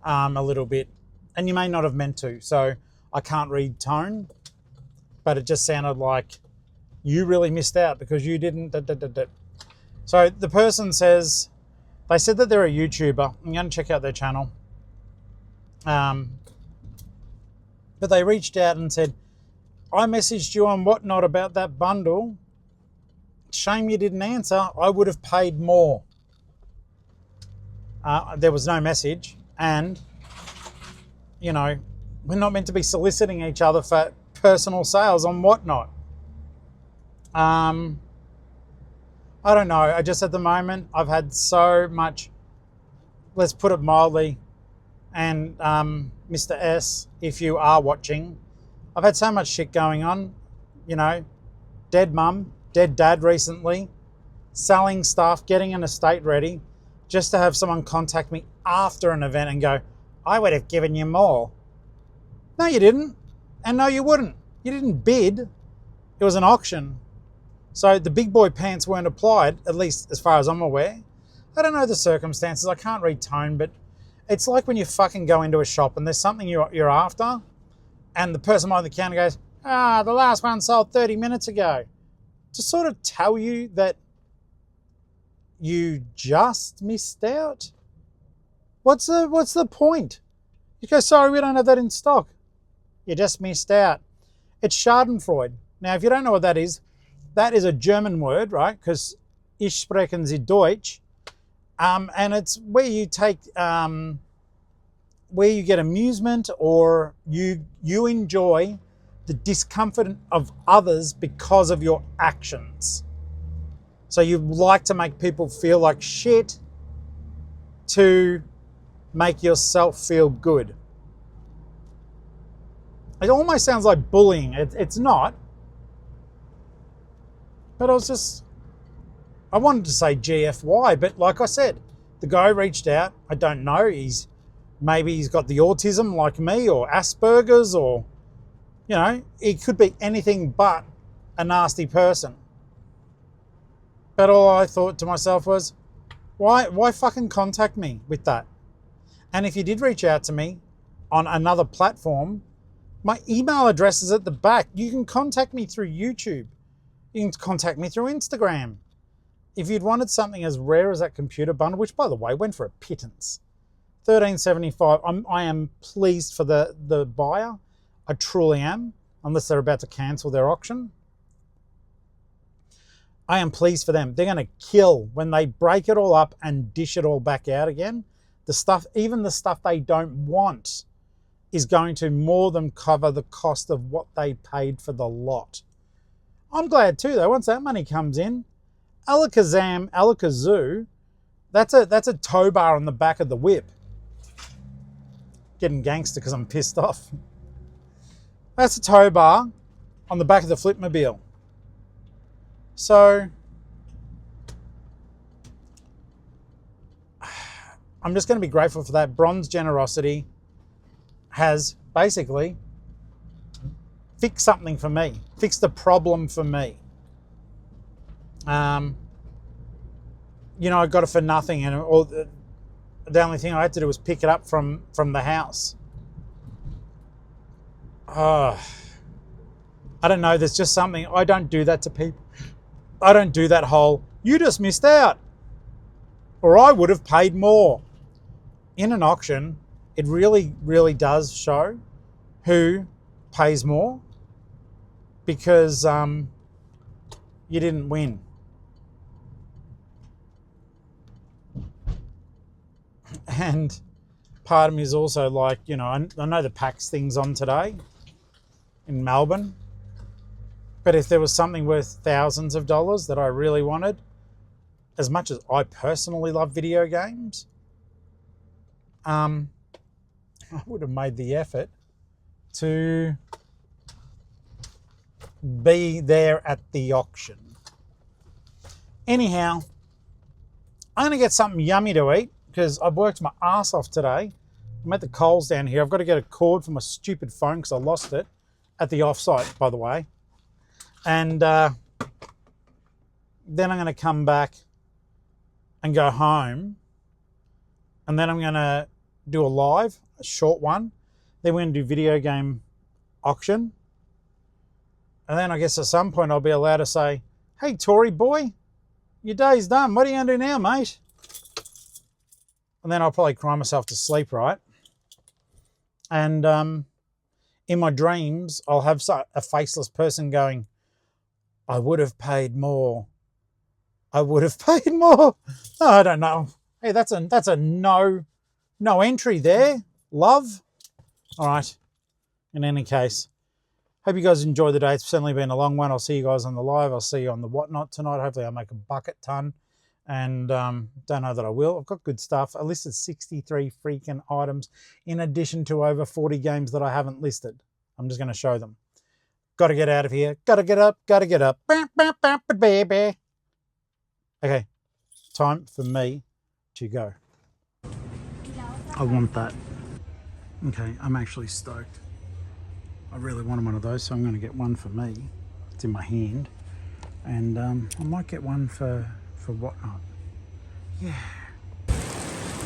a little bit. And you may not have meant to. So I can't read tone, but it just sounded like you really missed out because you didn't. So the person says, they said that they're a YouTuber. I'm going to check out their channel. But they reached out and said, I messaged you on Whatnot about that bundle. Shame you didn't answer. I would have paid more. There was no message. And, you know, we're not meant to be soliciting each other for personal sales on Whatnot. I don't know. I just, at the moment, I've had so much, let's put it mildly, and Mr. S, if you are watching, I've had so much shit going on, you know, dead mum, dead dad recently, selling stuff, getting an estate ready, just to have someone contact me after an event and go, I would have given you more. No, you didn't. And no, you wouldn't. You didn't bid. It was an auction. So the big boy pants weren't applied, at least as far as I'm aware. I don't know the circumstances. I can't read tone, but it's like when you fucking go into a shop and there's something you're after, and the person behind the counter goes, the last one sold 30 minutes ago. To sort of tell you that you just missed out? What's the point? You go, sorry, we don't have that in stock. You just missed out. It's Schadenfreude. Now, if you don't know what that is a German word, right? Because ich sprechen Sie Deutsch. And it's where you take, where you get amusement or you enjoy the discomfort of others because of your actions. So you like to make people feel like shit to make yourself feel good. It almost sounds like bullying. It's not. But I wanted to say GFY, but like I said, the guy reached out. I don't know. Maybe he's got the autism like me, or Asperger's, or, you know, he could be anything but a nasty person. But all I thought to myself was, why fucking contact me with that? And if you did reach out to me on another platform, my email address is at the back. You can contact me through YouTube. You can contact me through Instagram. If you'd wanted something as rare as that computer bundle, which by the way went for a pittance, $1,375. I am pleased for the buyer. I truly am, unless they're about to cancel their auction. I am pleased for them. They're going to kill when they break it all up and dish it all back out again. The stuff, even the stuff they don't want, is going to more than cover the cost of what they paid for the lot. I'm glad too, though, once that money comes in, alakazam, alakazoo, that's a tow bar on the back of the whip. Getting gangster because I'm pissed off. That's a tow bar on the back of the Flipmobile. So I'm just going to be grateful for that. Bronze generosity has basically fixed something for me, fixed the problem for me. You know, I got it for nothing, and the only thing I had to do was pick it up from the house. I don't know. There's just something. I don't do that to people. I don't do that whole, you just missed out, or I would have paid more. In an auction, it really, really does show who pays more, because you didn't win. And part of me is also like, you know, I know the PAX thing's on today in Melbourne, but if there was something worth thousands of dollars that I really wanted, as much as I personally love video games, I would have made the effort to be there at the auction. Anyhow, I'm going to get something yummy to eat because I've worked my ass off today. I'm at the Coles down here. I've got to get a cord for my stupid phone because I lost it at the offsite, by the way. And then I'm going to come back and go home. And then I'm going to do a short one. Then we're going to do video game auction. And then I guess at some point I'll be allowed to say, hey, Tory boy, your day's done. What are you going to do now, mate? And then I'll probably cry myself to sleep, right? And in my dreams, I'll have a faceless person going, I would have paid more. I would have paid more. Oh, I don't know. Hey, that's a no entry there, love. All right. In any case, hope you guys enjoy the day. It's certainly been a long one. I'll see you guys on the live. I'll see you on the whatnot tonight. Hopefully I'll make a bucket ton. And don't know that I will. I've got good stuff. I listed 63 freaking items in addition to over 40 games that I haven't listed. I'm just going to show them. Got to get out of here. Got to get up. Got to get up. Baby. Okay. Time for me to go. I want that. Okay. I'm actually stoked. I really wanted one of those, so I'm going to get one for me. It's in my hand. And I might get one for whatnot. Yeah.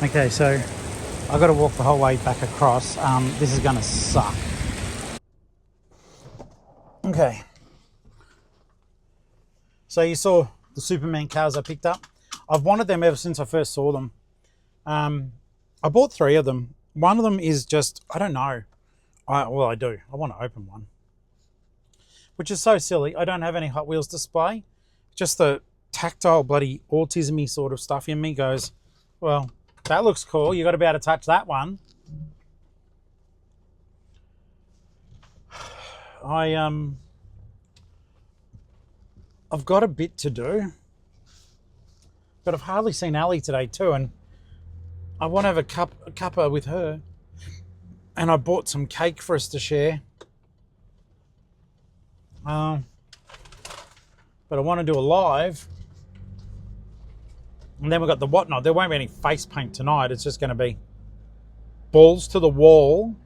Okay, so I've got to walk the whole way back across. This is going to suck. Okay. So you saw the Superman cars I picked up. I've wanted them ever since I first saw them. I bought 3 of them. One of them is just, I don't know. I do. I want to open one. Which is so silly. I don't have any Hot Wheels display. Just the tactile bloody autism-y sort of stuff in me goes, well, that looks cool. You got to be able to touch that one. I've got a bit to do. But I've hardly seen Ali today too, and I want to have a cuppa with her. And I bought some cake for us to share. But I want to do a live. And then we've got the whatnot. There won't be any face paint tonight. It's just going to be balls to the wall.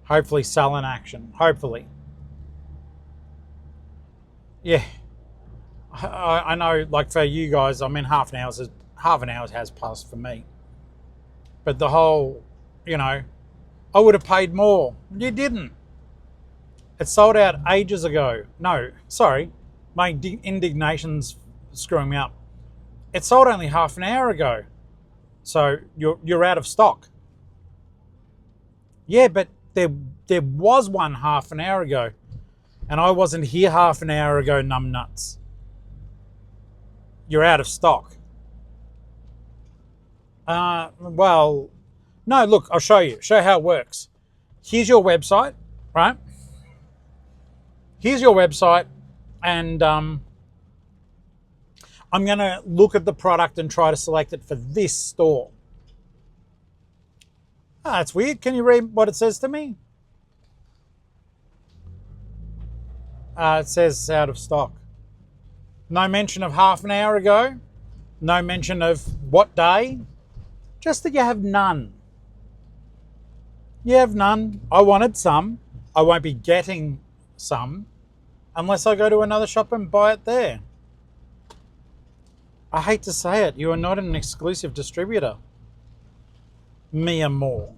Hopefully sullen action. Hopefully. Yeah. I know, like for you guys, I mean, half an hour has passed for me. But the whole, you know, I would have paid more. You didn't. It sold out ages ago. No, sorry. My indignation's screwing me up. It sold only half an hour ago. So you're out of stock. Yeah, but there was one half an hour ago. And I wasn't here half an hour ago, numbnuts. You're out of stock. Well, no, look, I'll show you. Show how it works. Here's your website, right? Here's your website, and I'm going to look at the product and try to select it for this store. Ah, that's weird. Can you read what it says to me? It says it's out of stock. No mention of half an hour ago. No mention of what day. Just that you have none. You have none. I wanted some. I won't be getting some unless I go to another shop and buy it there. I hate to say it. You are not an exclusive distributor. Mia Moore.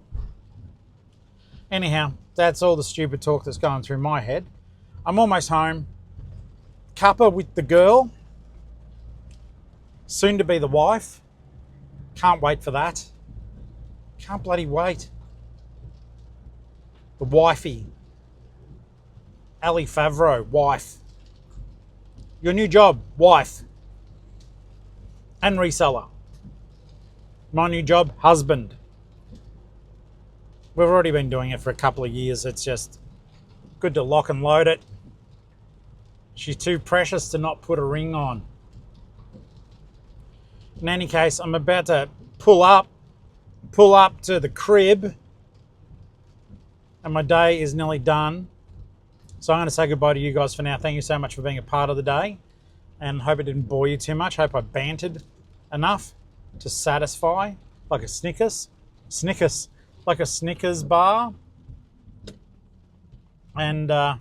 Anyhow, that's all the stupid talk that's going through my head. I'm almost home. Cuppa with the girl. Soon to be the wife. Can't wait for that. Can't bloody wait. The wifey. Ali Favreau, wife. Your new job, wife. And reseller. My new job, husband. We've already been doing it for a couple of years. It's just good to lock and load it. She's too precious to not put a ring on. In any case, I'm about to pull up to the crib, and my day is nearly done. So I'm going to say goodbye to you guys for now. Thank you so much for being a part of the day, and hope it didn't bore you too much. Hope I bantered enough to satisfy, like a Snickers, like a Snickers bar. And I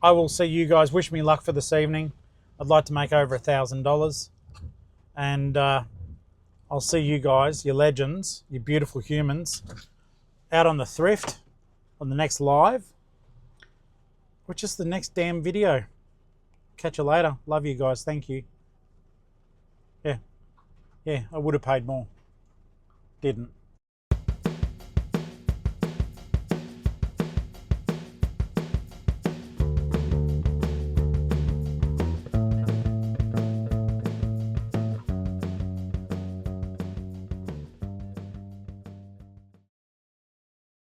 will see you guys. Wish me luck for this evening. I'd like to make over $1,000, and I'll see you guys, you legends, you beautiful humans, out on the thrift on the next live, or just the next damn video. Catch you later. Love you guys. Thank you. Yeah, I would have paid more. Didn't.